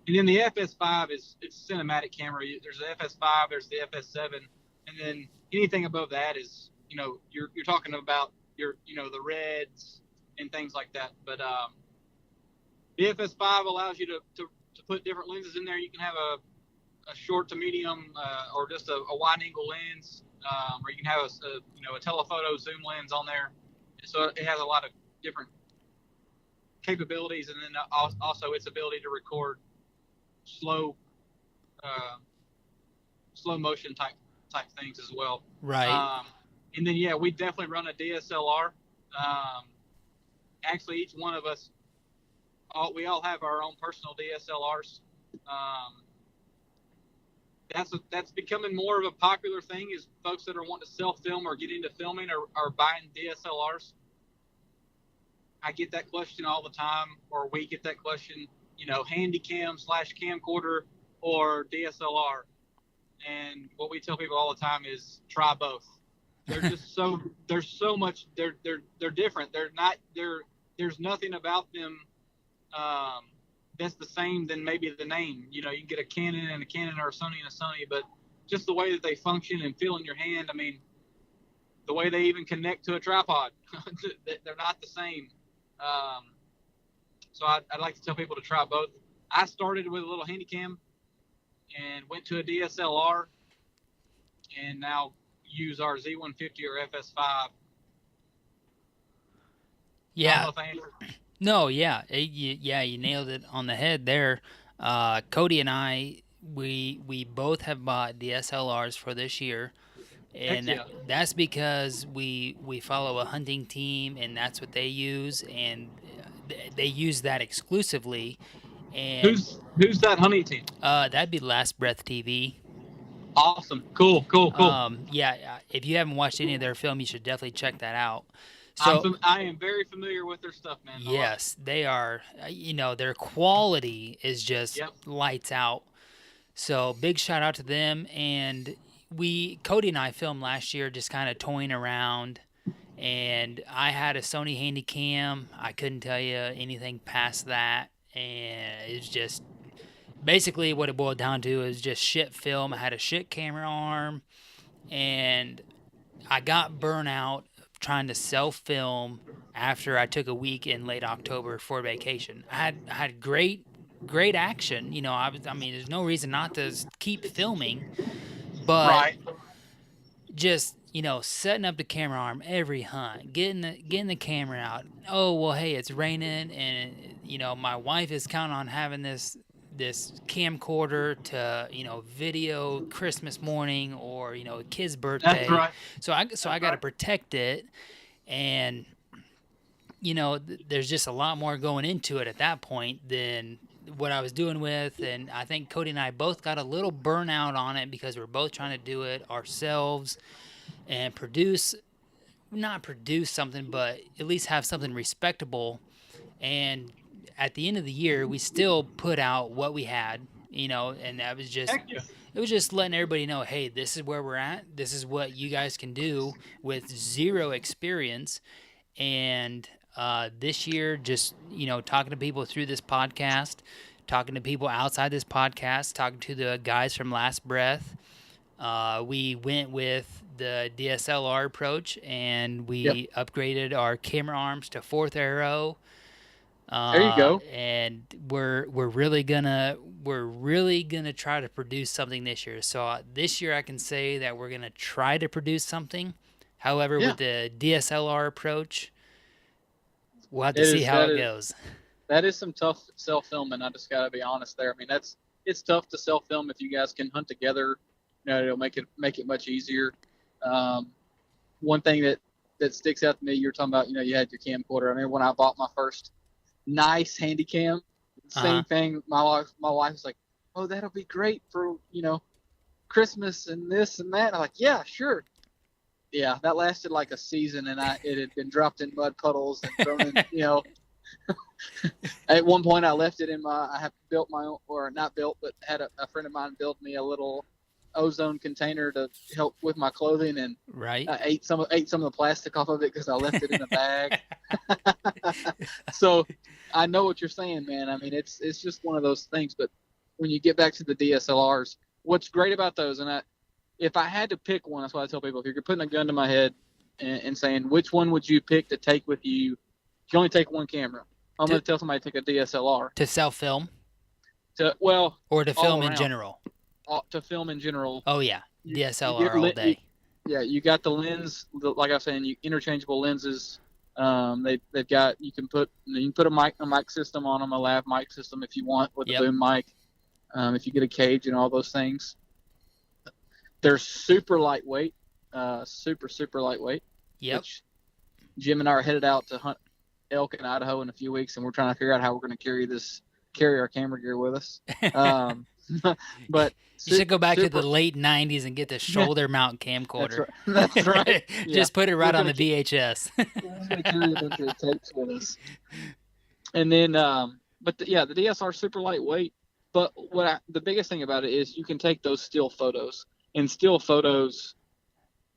And then the FS5 it's a cinematic camera. There's the FS5, there's the FS7, and then anything above that is, you know, you're talking about the reds and things like that. But the FS5 allows you to put different lenses in there. You can have a short to medium or just a wide angle lens, or you can have a telephoto zoom lens on there. So it has a lot of different capabilities, and then also its ability to record slow motion type things as well. Right. And then yeah, we definitely run a DSLR. Actually, each one of us, we all have our own personal DSLRs. That's becoming more of a popular thing, is folks that are wanting to self-film or get into filming are buying DSLRs. I get that question all the time, or we get that question, Handycam / camcorder or DSLR. And what we tell people all the time is try both. They're just there's so much, they're different. There's nothing about them that's the same than maybe the name. You can get a Canon and a Canon, or a Sony and a Sony, but just the way that they function and feel in your hand. I mean, the way they even connect to a tripod, they're not the same. So I'd like to tell people to try both. I started with a little Handycam and went to a DSLR, and now use our Z150 or FS5. Yeah. No, yeah. You nailed it on the head there. Cody and I, we both have bought DSLRs for this year. And that's because we follow a hunting team, and that's what they use, and they use that exclusively. And who's that hunting team? That'd be Last Breath TV. Awesome. Cool. Yeah, if you haven't watched any of their film, you should definitely check that out. So I am very familiar with their stuff, man. Yes, they are. Their quality is just lights out. So big shout out to them. And Cody and I filmed last year, just kind of toying around. And I had a Sony Handycam. I couldn't tell you anything past that. And it's just basically what it boiled down to is just shit film. I had a shit camera arm, and I got burnout trying to self-film after I took a week in late October for vacation. I had great action. There's no reason not to keep filming, but just setting up the camera arm every hunt, getting the camera out. Oh well, hey, it's raining, and my wife is counting on having this camcorder to video Christmas morning or a kid's birthday. That's right. So I got to protect it, and there's just a lot more going into it at that point than what I was doing with. And I think Cody and I both got a little burnout on it because we're both trying to do it ourselves and not produce something, but at least have something respectable. And at the end of the year, we still put out what we had, and that was just, it was just letting everybody know, hey, this is where we're at. This is what you guys can do with zero experience. And this year, just, talking to people through this podcast, talking to people outside this podcast, talking to the guys from Last Breath, we went with the DSLR approach, and we upgraded our camera arms to 4th Arrow. There you go. And we're really gonna try to produce something this year. So this year I can say that we're gonna try to produce something. However, with the DSLR approach, we'll have to see how it goes. That is some tough self-filming. I just gotta be honest there. I mean, it's tough to self-film. If you guys can hunt together, it'll make it much easier. One thing that sticks out to me, you're talking about, you had your camcorder. I remember when I bought my first nice Handycam, same thing. My wife was like, "Oh, that'll be great for Christmas and this and that." And I'm like, "Yeah, sure." Yeah, that lasted like a season, and it had been dropped in mud puddles and thrown in. At one point, I left it in I have built my own, or not built, but had a friend of mine build me a little ozone container to help with my clothing, and I ate some of the plastic off of it because I left it in a bag. So I know what you're saying, man. I mean, it's just one of those things. But when you get back to the DSLRs, what's great about those, and if I had to pick one, that's what I tell people: if you're putting a gun to my head and saying which one would you pick to take with you, if you only take one camera, I'm going to tell somebody to take a DSLR to self-film. Or to film in general. To film in general. Oh yeah, DSLR all day. You got the lens, like I was saying, interchangeable lenses. They've got you can put a mic system on them, a lav mic system if you want with a boom mic. If you get a cage and all those things, they're super lightweight, super lightweight. Yep. Which Jim and I are headed out to hunt elk in Idaho in a few weeks, and we're trying to figure out how we're going to carry our camera gear with us. But you should go back to the late '90s and get the shoulder mount camcorder. That's right. Just put it right on the VHS. We're going to carry a bunch of tapes with us. And then, the DSLR is super lightweight. But the biggest thing about it is you can take those still photos, and still photos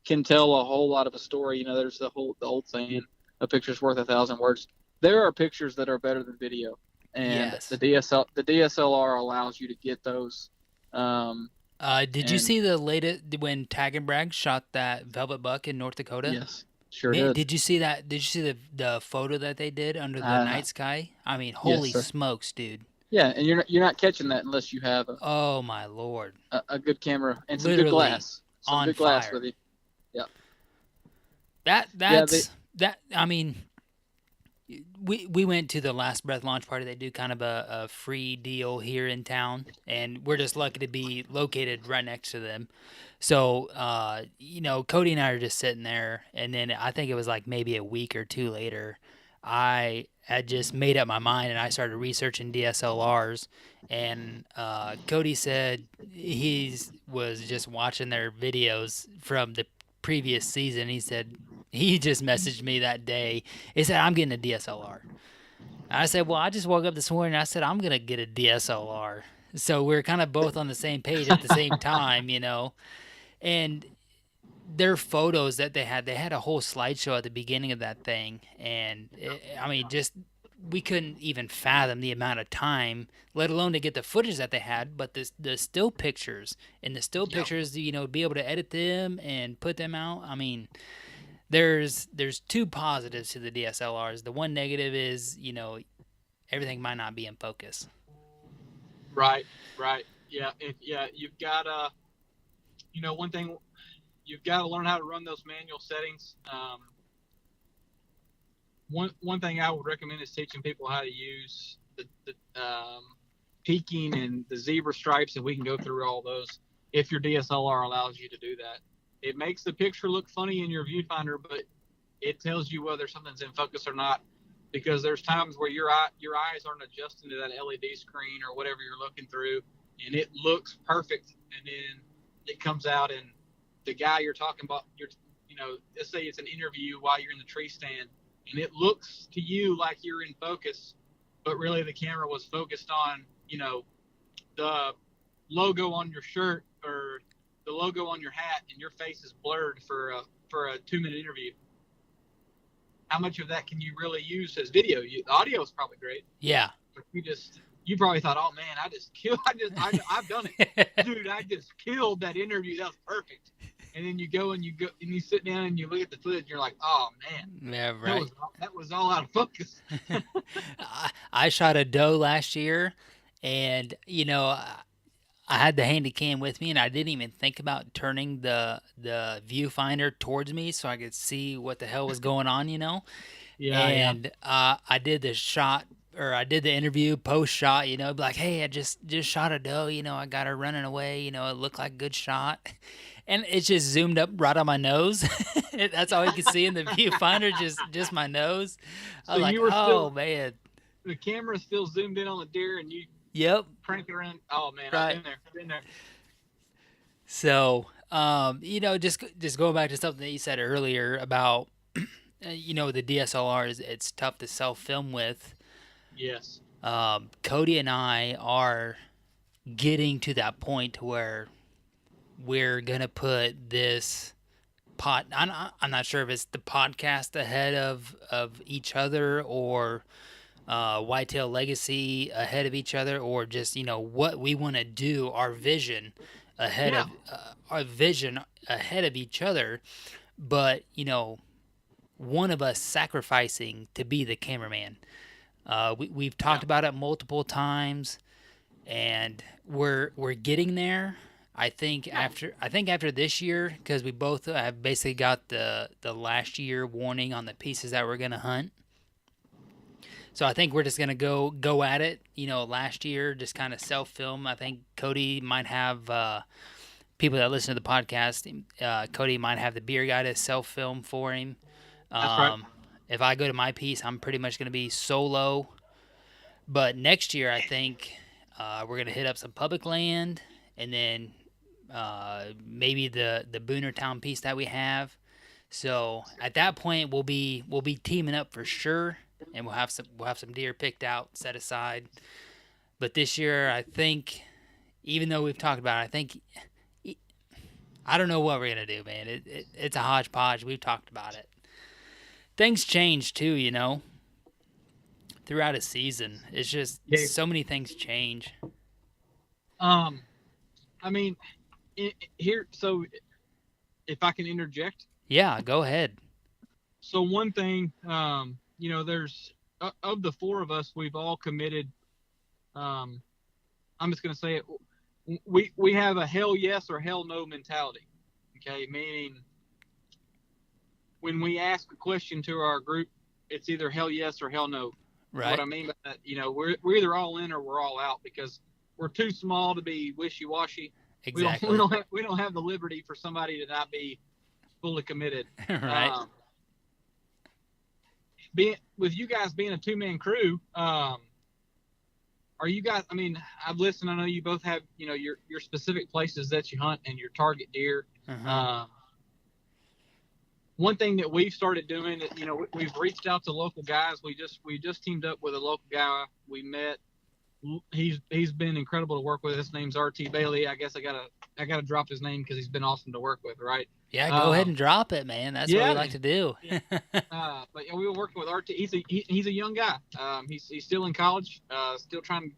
can tell a whole lot of a story. You know, there's the old saying, "A picture's worth 1,000 words." There are pictures that are better than video, and the DSLR allows you to get those. Did you see the latest when Tag and Bragg shot that velvet buck in North Dakota? Yes, sure did. Did you see that? Did you see the photo that they did under the night sky? I mean, holy smokes, dude! Yeah, and you're not catching that unless you have oh my lord, a good camera and some literally good glass, on good fire. glass with you. Yeah. I mean, we went to the Last Breath launch party. They do kind of a free deal here in town, and we're just lucky to be located right next to them. So, Cody and I are just sitting there, and then I think it was like maybe a week or two later, I had just made up my mind, and I started researching DSLRs, and Cody said he was just watching their videos from the previous season. He said he just messaged me that day. He said, "I'm getting a DSLR." I said, "Well, I just woke up this morning. I said I'm gonna get a DSLR." So we're kind of both on the same page at the same time, And their photos that they had a whole slideshow at the beginning of that thing, and we couldn't even fathom the amount of time, let alone to get the footage that they had. But the still pictures pictures, be able to edit them and put them out. I mean, there's two positives to the DSLRs. The one negative is, everything might not be in focus. Right. Yeah. You've got one thing, you've got to learn how to run those manual settings. One thing I would recommend is teaching people how to use the peaking and the zebra stripes, and we can go through all those if your DSLR allows you to do that. It makes the picture look funny in your viewfinder, but it tells you whether something's in focus or not, because there's times where your eyes aren't adjusting to that LED screen or whatever you're looking through, and it looks perfect, and then it comes out and the guy you're talking about, let's say it's an interview while you're in the tree stand, and it looks to you like you're in focus, but really the camera was focused on, the logo on your shirt or the logo on your hat, and your face is blurred for a 2-minute interview. How much of that can you really use as video? The audio is probably great. Yeah. But you probably thought, oh man, I've done it. Dude, I just killed that interview. That was perfect. And then you go and you sit down and you look at the footage and you're like, oh man. Yeah, right. That was all out of focus. I shot a doe last year, and I had the handy cam with me, and I didn't even think about turning the viewfinder towards me so I could see what the hell was going on, Yeah. And I did the shot, or I did the interview post shot, like, hey, I just shot a doe, I got her running away, it looked like a good shot. And it just zoomed up right on my nose. That's all you could see in the viewfinder, just my nose. I was like, oh, man. The camera's still zoomed in on the deer, and you crank it around. Oh, man, right. I've been there. So, just going back to something that you said earlier about, the DSLR, it's tough to self-film with. Yes. Cody and I are getting to that point where we're going to put this I'm not sure if it's the podcast ahead of each other, or Whitetail Legacy ahead of each other, or just, what we want to do, our vision ahead of each other. But, one of us sacrificing to be the cameraman. We've talked about it multiple times, and we're getting there. I think after this year, because we both have basically got the last year warning on the pieces that we're gonna hunt. So I think we're just gonna go at it. Last year just kind of self film. I think Cody might have people that listen to the podcast. Cody might have the beer guy to self film for him. That's right. If I go to my piece, I'm pretty much gonna be solo. But next year, I think we're gonna hit up some public land, and then maybe the Booner Town piece that we have. So at that point, we'll be teaming up for sure, and we'll have some deer picked out, set aside. But this year, I think, even though we've talked about it, I think I don't know what we're gonna do, man. It's a hodgepodge. We've talked about it. Things change too, throughout a season. It's just so many things change. I mean, here. So, if I can interject. Yeah, go ahead. So one thing, there's of the four of us, we've all committed. I'm just gonna say it. We have a hell yes or hell no mentality. Okay, meaning when we ask a question to our group, it's either hell yes or hell no. Right. What I mean by that, we're either all in or we're all out, because we're too small to be wishy-washy. Exactly. We don't have the liberty for somebody to not be fully committed. Right. With you guys being a two-man crew, are you guys? I mean, I've listened. I know you both have, your specific places that you hunt and your target deer. Uh-huh. One thing that we've started doing, we've reached out to local guys. We just teamed up with a local guy we met. He's been incredible to work with. His name's RT Bailey. I guess I gotta drop his name because he's been awesome to work with, right? Yeah, go ahead and drop it, man. That's what we like to do. But we were working with RT. He's a young guy. He's still in college. Still trying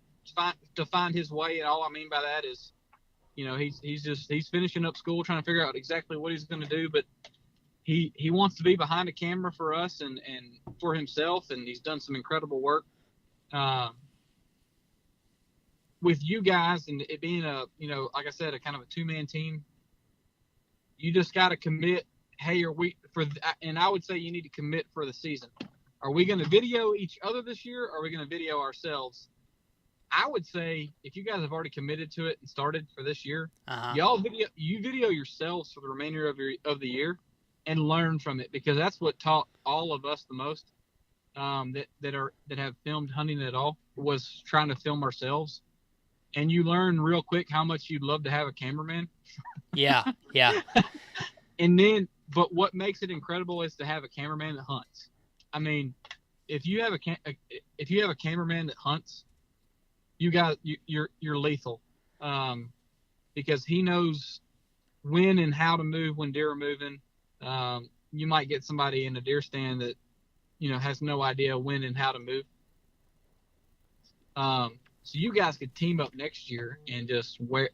to find his way. And all I mean by that is, he's finishing up school, trying to figure out exactly what he's going to do. But he wants to be behind a camera for us and for himself, and he's done some incredible work. With you guys and it being like I said, a kind of a two-man team, you just got to commit. Hey, and I would say you need to commit for the season. Are we going to video each other this year, or are we going to video ourselves? I would say if you guys have already committed to it and started for this year, y'all video yourselves for the remainder of the year and learn from it, because that's what taught all of us the most. That have filmed hunting at all was trying to film ourselves. And you learn real quick how much you'd love to have a cameraman. Yeah. But what makes it incredible is to have a cameraman that hunts. I mean, if you have a cameraman that hunts, you're lethal, because he knows when and how to move when deer are moving. You might get somebody in a deer stand that has no idea when and how to move. So you guys could team up next year and just wear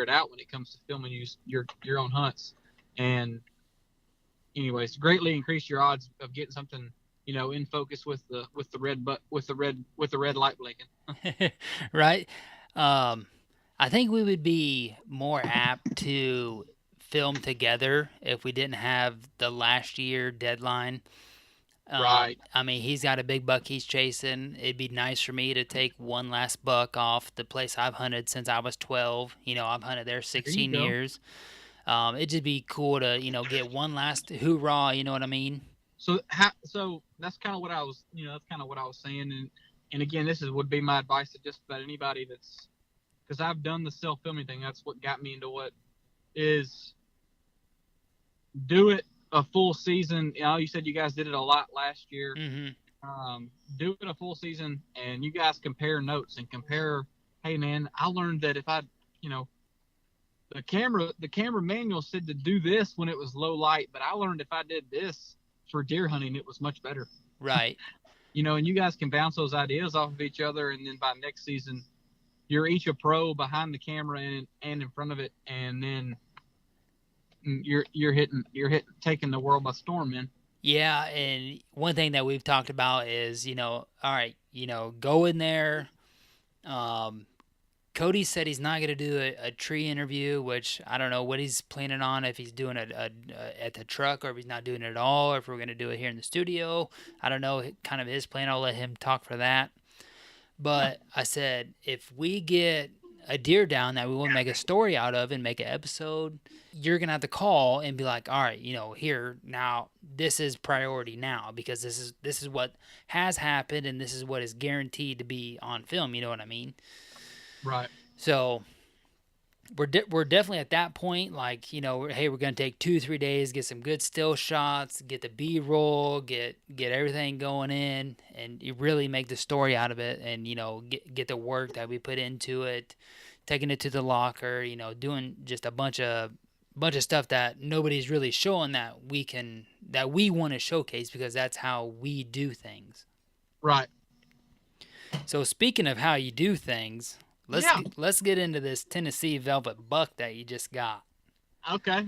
it out when it comes to filming your own hunts, and anyways, greatly increase your odds of getting something in focus with the red light blinking. Right. I think we would be more apt to film together if we didn't have the last year deadline. Right. I mean, he's got a big buck he's chasing. It'd be nice for me to take one last buck off the place I've hunted since I was 12. I've hunted there 16 years. It'd just be cool to, get one last hoorah, you know what I mean? So that's kind of what I was, saying. And again, would be my advice to just about anybody because I've done the self-filming thing. That's what got me into what is do it a full season. You said you guys did it a lot last year. Mm-hmm. Do it a full season, and you guys compare notes and compare. Hey, man, I learned that if I, the camera manual said to do this when it was low light, but I learned if I did this for deer hunting, it was much better. Right. And you guys can bounce those ideas off of each other, and then by next season, you're each a pro behind the camera and in front of it, and then you're taking the world by storm, man. Yeah, and one thing that we've talked about is, all right, go in there, Cody said he's not going to do a tree interview, which I don't know what he's planning on, if he's doing it at the truck or if he's not doing it at all, or if we're going to do it here in the studio. I don't know kind of his plan. I'll let him talk for that. But I said, if we get a deer down that we want to make a story out of and make an episode, you're going to have to call and be like, all right, here, now, this is priority now because this is what has happened and this is what is guaranteed to be on film. You know what I mean? Right. So we're definitely at that point, like, hey, we're going to take 2-3 days, get some good still shots, get the B-roll, get everything going in, and you really make the story out of it, and, get the work that we put into it, taking it to the locker, doing just a bunch of stuff that nobody's really showing that we want to showcase because that's how we do things. Right. So speaking of how you do things, let's get into this Tennessee Velvet Buck that you just got. Okay.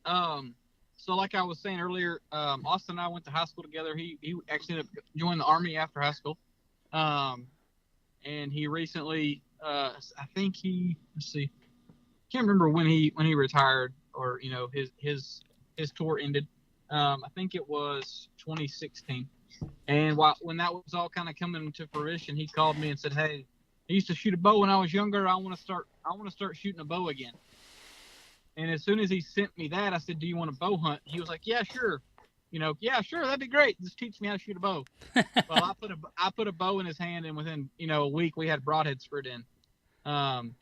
So like I was saying earlier, Austin and I went to high school together. He actually ended up joining the Army after high school. And he recently, I think can't remember when he retired or, his tour ended. I think it was 2016. And when that was all kind of coming to fruition, he called me and said, "Hey, I used to shoot a bow when I was younger. I want to start shooting a bow again." And as soon as he sent me that, I said, "Do you want to bow hunt?" He was like, "Yeah, sure. Yeah, sure. That'd be great. Just teach me how to shoot a bow." Well, I put a bow in his hand, and within, a week we had broadhead spread in. And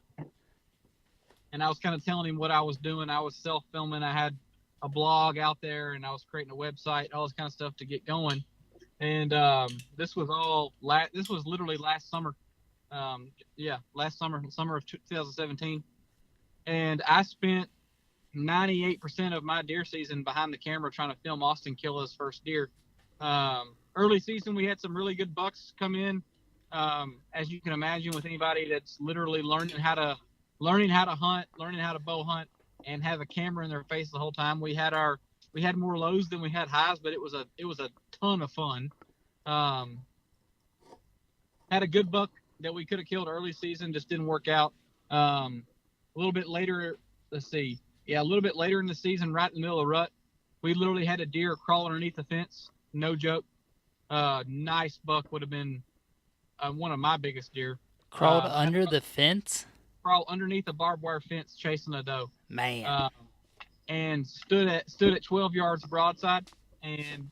I was kind of telling him what I was doing. I was self-filming. I had a blog out there, and I was creating a website, all this kind of stuff to get going. And this was literally last summer. Last summer of 2017. And I spent 98% of my deer season behind the camera trying to film Austin kill his first deer. Early season, we had some really good bucks come in. As you can imagine, with anybody that's literally learning how to hunt, learning how to bow hunt, and have a camera in their face the whole time. We had more lows than we had highs, but it was a ton of fun. Had a good buck that we could have killed early season, just didn't work out. A little bit later in the season, right in the middle of the rut, we literally had a deer crawl underneath the fence. No joke. Nice buck, would have been one of my biggest deer. Crawled under the fence? Crawl underneath a barbed wire fence chasing a doe. Man. And stood at 12 yards broadside and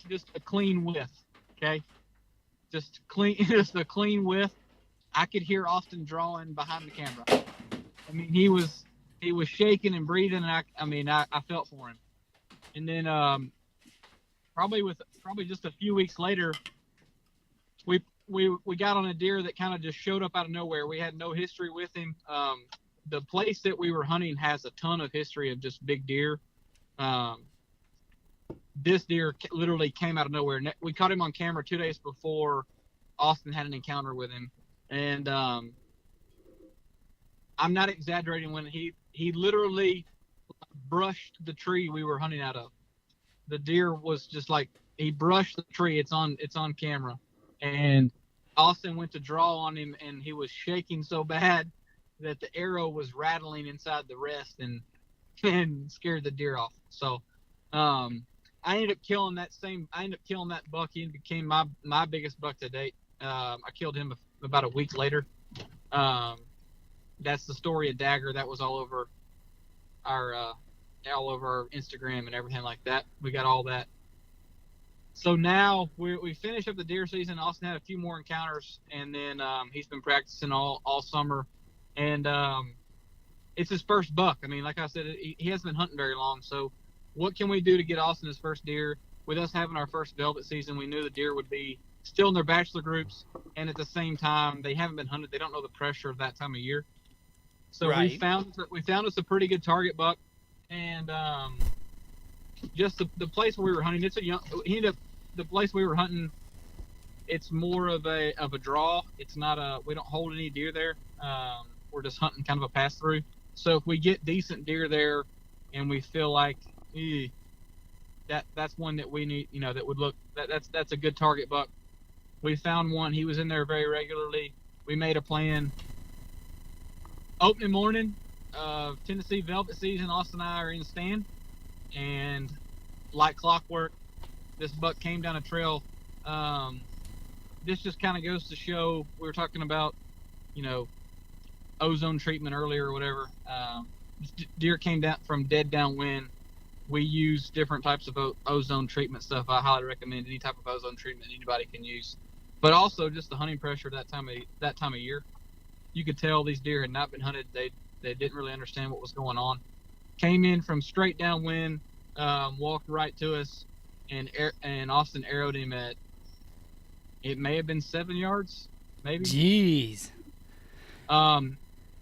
just a clean whiff. Okay. Just a clean whiff. I could hear Austin drawing behind the camera. I mean, he was shaking and breathing, and I felt for him. And then probably just a few weeks later, we got on a deer that kind of just showed up out of nowhere. We had no history with him. The place that we were hunting has a ton of history of just big deer. This deer literally came out of nowhere. We caught him on camera 2 days before Austin had an encounter with him. And I'm not exaggerating when he literally brushed the tree we were hunting out of. The deer was just like, he brushed the tree. It's on camera. And Austin went to draw on him, and he was shaking so bad that the arrow was rattling inside the rest and scared the deer off. So I ended up killing that buck. He became my biggest buck to date. I killed him about a week later. That's the story of Dagger. That was all over our Instagram and everything like that. We got all that. So now we finish up the deer season. Austin had a few more encounters, and then he's been practicing all summer. And it's his first buck. I mean, like I said, he hasn't been hunting very long. So what can we do to get Austin his first deer? With us having our first velvet season, we knew the deer would be still in their bachelor groups, and at the same time, they haven't been hunted. They don't know the pressure of that time of year. So right. we found us a pretty good target buck, and just the place where we were hunting. The place we were hunting. It's more of a draw. It's not we don't hold any deer there. We're just hunting kind of a pass through. So if we get decent deer there, and we feel like that's one that we need, that would look that's a good target buck. We found one. He was in there very regularly. we made a plan. Opening morning of Tennessee Velvet season, Austin and I are in the stand, and like clockwork, this buck came down a trail. This just kind of goes to show, we were talking about, ozone treatment earlier or whatever. Deer came down from dead downwind. We use different types of ozone treatment stuff. I highly recommend any type of ozone treatment anybody can use, but also just the hunting pressure that time of year. You could tell these deer had not been hunted. They didn't really understand what was going on. Came in from straight downwind, walked right to us, and Austin arrowed him at, it may have been 7 yards, maybe. Jeez.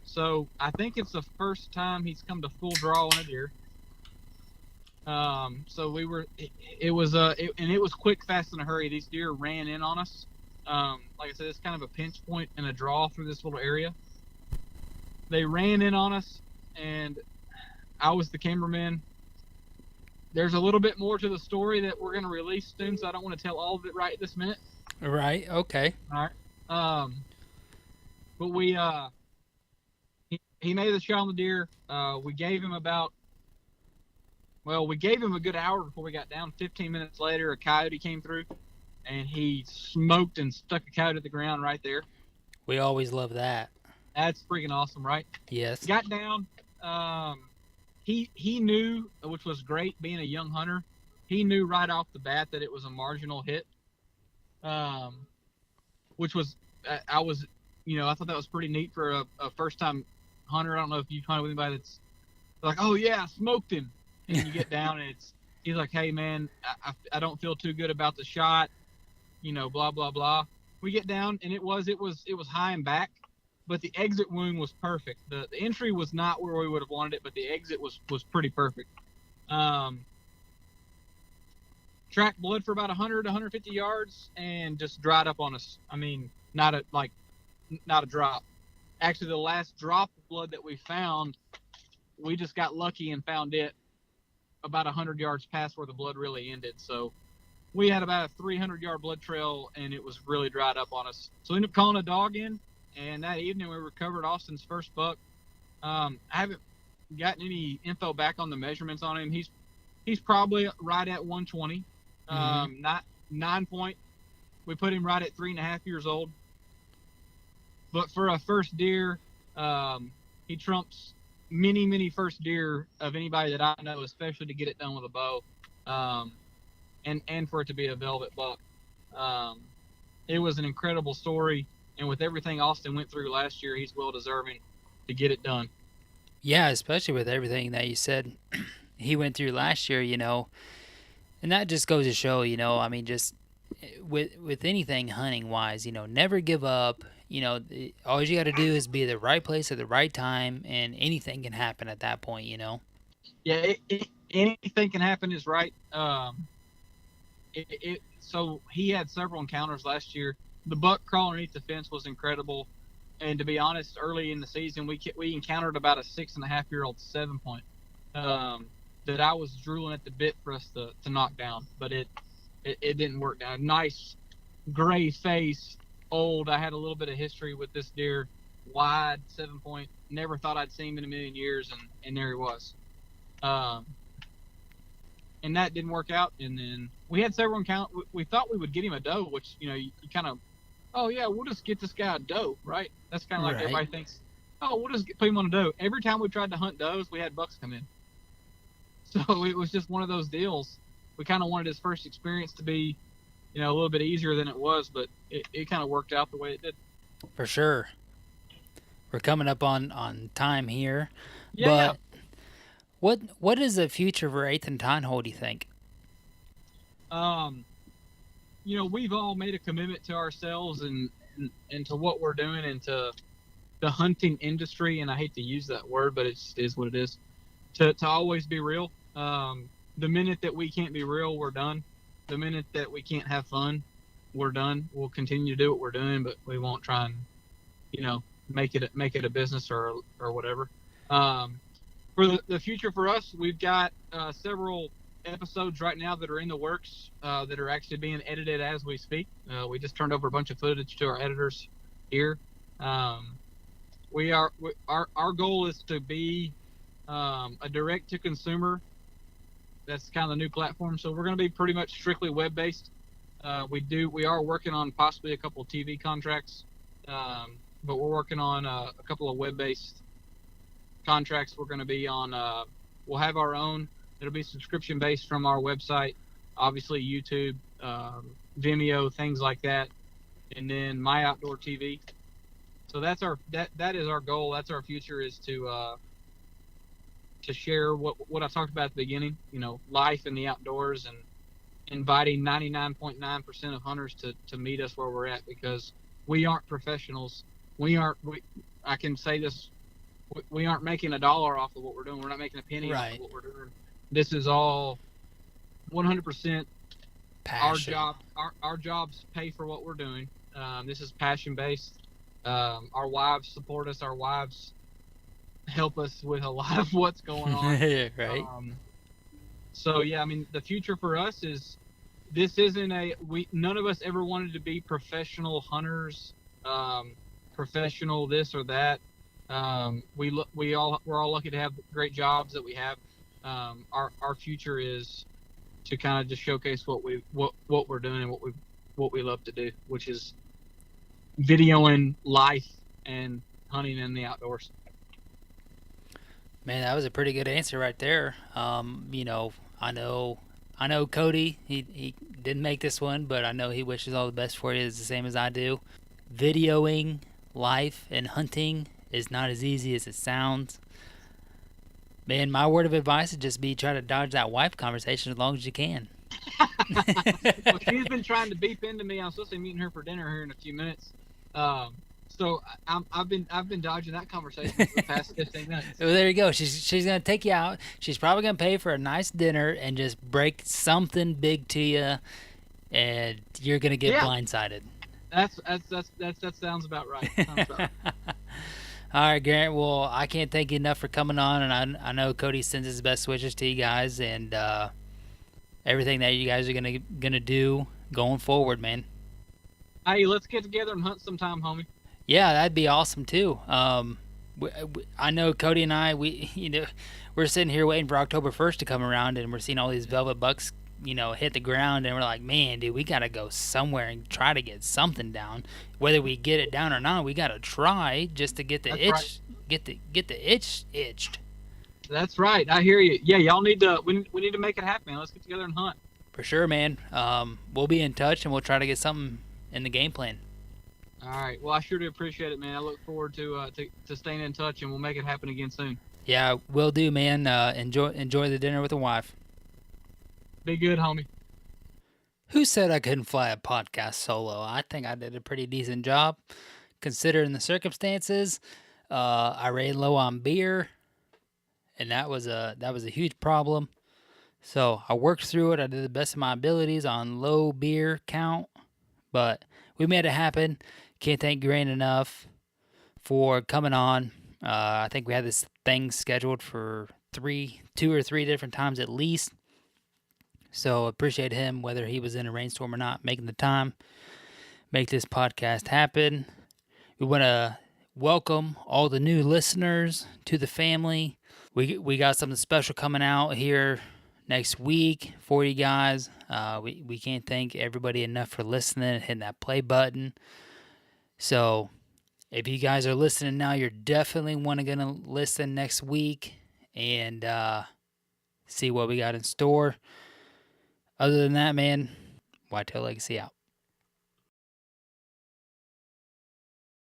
So I think it's the first time he's come to full draw on a deer. So it was quick, fast, in a hurry. These deer ran in on us. Like I said, it's kind of a pinch point and a draw through this little area. They ran in on us, and I was the cameraman. There's a little bit more to the story that we're going to release soon, so I don't want to tell all of it right this minute. Right. Okay. All right. But we he made the shot on the deer. We gave him a good hour before we got down. 15 minutes later, a coyote came through, and he smoked and stuck a coyote to the ground right there. We always love that. That's freaking awesome, right? Yes. Got down. He knew, which was great, being a young hunter. He knew right off the bat that it was a marginal hit. Which was, I thought that was pretty neat for a first-time hunter. I don't know if you've hunted with anybody that's like, oh yeah, I smoked him. And you get down and he's like, hey man, I don't feel too good about the shot, blah, blah, blah. We get down and it was high and back, but the exit wound was perfect. The entry was not where we would have wanted it, but the exit was pretty perfect. Tracked blood for about 100 to 150 yards and just dried up on us. I mean, not a drop. Actually, the last drop of blood that we found, we just got lucky and found it about 100 yards past where the blood really ended. So we had about a 300-yard blood trail, and it was really dried up on us. So we ended up calling a dog in, and that evening we recovered Austin's first buck. I haven't gotten any info back on the measurements on him. He's probably right at 120. Not 9 point. We put him right at 3.5 years old. But for a first deer, he trumps many first deer of anybody that I know, especially to get it done with a bow, and for it to be a velvet buck. It was an incredible story, and with everything Austin went through last year, he's well deserving to get it done. Yeah, especially with everything that you said he went through last year, and that just goes to show, I mean, just with anything hunting wise, never give up. All you got to do is be at the right place at the right time, and anything can happen at that point, Yeah, anything can happen is right. So he had several encounters last year. The buck crawl underneath the fence was incredible. And to be honest, early in the season, we encountered about a 6.5-year-old 7 point that I was drooling at the bit for us to knock down, but it didn't work down. Nice gray face, old. I had a little bit of history with this deer, wide 7 point. Never thought I'd see him in a million years, and there he was. And that didn't work out. And then we had several encounters. We thought we would get him a doe, which you kind of, oh yeah, we'll just get this guy a doe, right? That's kind of like everybody thinks, oh, we'll just put him on a doe. Every time we tried to hunt does, we had bucks come in. So it was just one of those deals. We kind of wanted his first experience to be, a little bit easier than it was, but it kind of worked out the way it did. For sure. We're coming up on time here. Yeah. But what is the future for 8th and Tine Hole, do you think? We've all made a commitment to ourselves and to what we're doing and to the hunting industry, and I hate to use that word, but it is what it is, to always be real. The minute that we can't be real, we're done. The minute that we can't have fun, we're done. We'll continue to do what we're doing, but we won't try and, make it a business or whatever. For the future for us, we've got several episodes right now that are in the works that are actually being edited as we speak. We just turned over a bunch of footage to our editors here. Our goal is to be a direct to consumer. That's kind of the new platform. So we're going to be pretty much strictly web based. We are working on possibly a couple of TV contracts, but we're working on a couple of web based contracts. We're going to be on. We'll have our own. It'll be subscription based from our website, obviously YouTube, Vimeo, things like that, and then My Outdoor TV. So that is our goal. That's our future, is to share what I talked about at the beginning. Life in the outdoors, and inviting 99.9% of hunters to meet us where we're at, because we aren't professionals. I can say this. We aren't making $1 off of what we're doing. We're not making a penny off of what we're doing. This is all 100% Passion. Our jobs pay for what we're doing. This is passion based. Our wives support us. Our wives help us with a lot of what's going on. Right. So yeah, I mean, the future for us is, this isn't none of us ever wanted to be professional hunters, professional this or that. We're all lucky to have great jobs that we have. Our future is to kind of just showcase what we're doing and what we love to do, which is videoing life and hunting in the outdoors. Man, that was a pretty good answer right there. I know Cody, he didn't make this one, but I know he wishes all the best for you. It's the same as I do. Videoing life and hunting is not as easy as it sounds. Man, my word of advice would just be try to dodge that wife conversation as long as you can. Well, she's been trying to beep into me. I'm supposed to be meeting her for dinner here in a few minutes. So I've been dodging that conversation for the past 15 minutes. Well, there you go. She's gonna take you out. She's probably gonna pay for a nice dinner and just break something big to you, and you're gonna get blindsided. That sounds about right. All right, Grant. Well, I can't thank you enough for coming on, and I know Cody sends his best wishes to you guys, and everything that you guys are gonna do going forward, man. Hey, let's get together and hunt sometime, homie. Yeah, that'd be awesome too. I know Cody and I, we're sitting here waiting for October 1st to come around, and we're seeing all these velvet bucks, hit the ground, and we're like, man, dude, we gotta go somewhere and try to get something down. Whether we get it down or not, we gotta try just to get the itch, right. get the itch itched. That's right. I hear you. Yeah, y'all need to. We need to make it happen, man. Let's get together and hunt. For sure, man. We'll be in touch, and we'll try to get something in the game plan. All right. Well, I sure do appreciate it, man. I look forward to staying in touch, and we'll make it happen again soon. Yeah, will do, man. Enjoy the dinner with the wife. Be good, homie. Who said I couldn't fly a podcast solo? I think I did a pretty decent job, considering the circumstances. I ran low on beer, and that was a huge problem. So I worked through it. I did the best of my abilities on low beer count, but we made it happen. Can't thank Grant enough for coming on. I think we had this thing scheduled for 2 or 3 different times at least. So appreciate him, whether he was in a rainstorm or not, making the time, make this podcast happen. We want to welcome all the new listeners to the family. We got something special coming out here next week for you guys. We can't thank everybody enough for listening and hitting that play button. So if you guys are listening now, you're definitely going to listen next week and see what we got in store. Other than that, man, Whitetail Legacy out.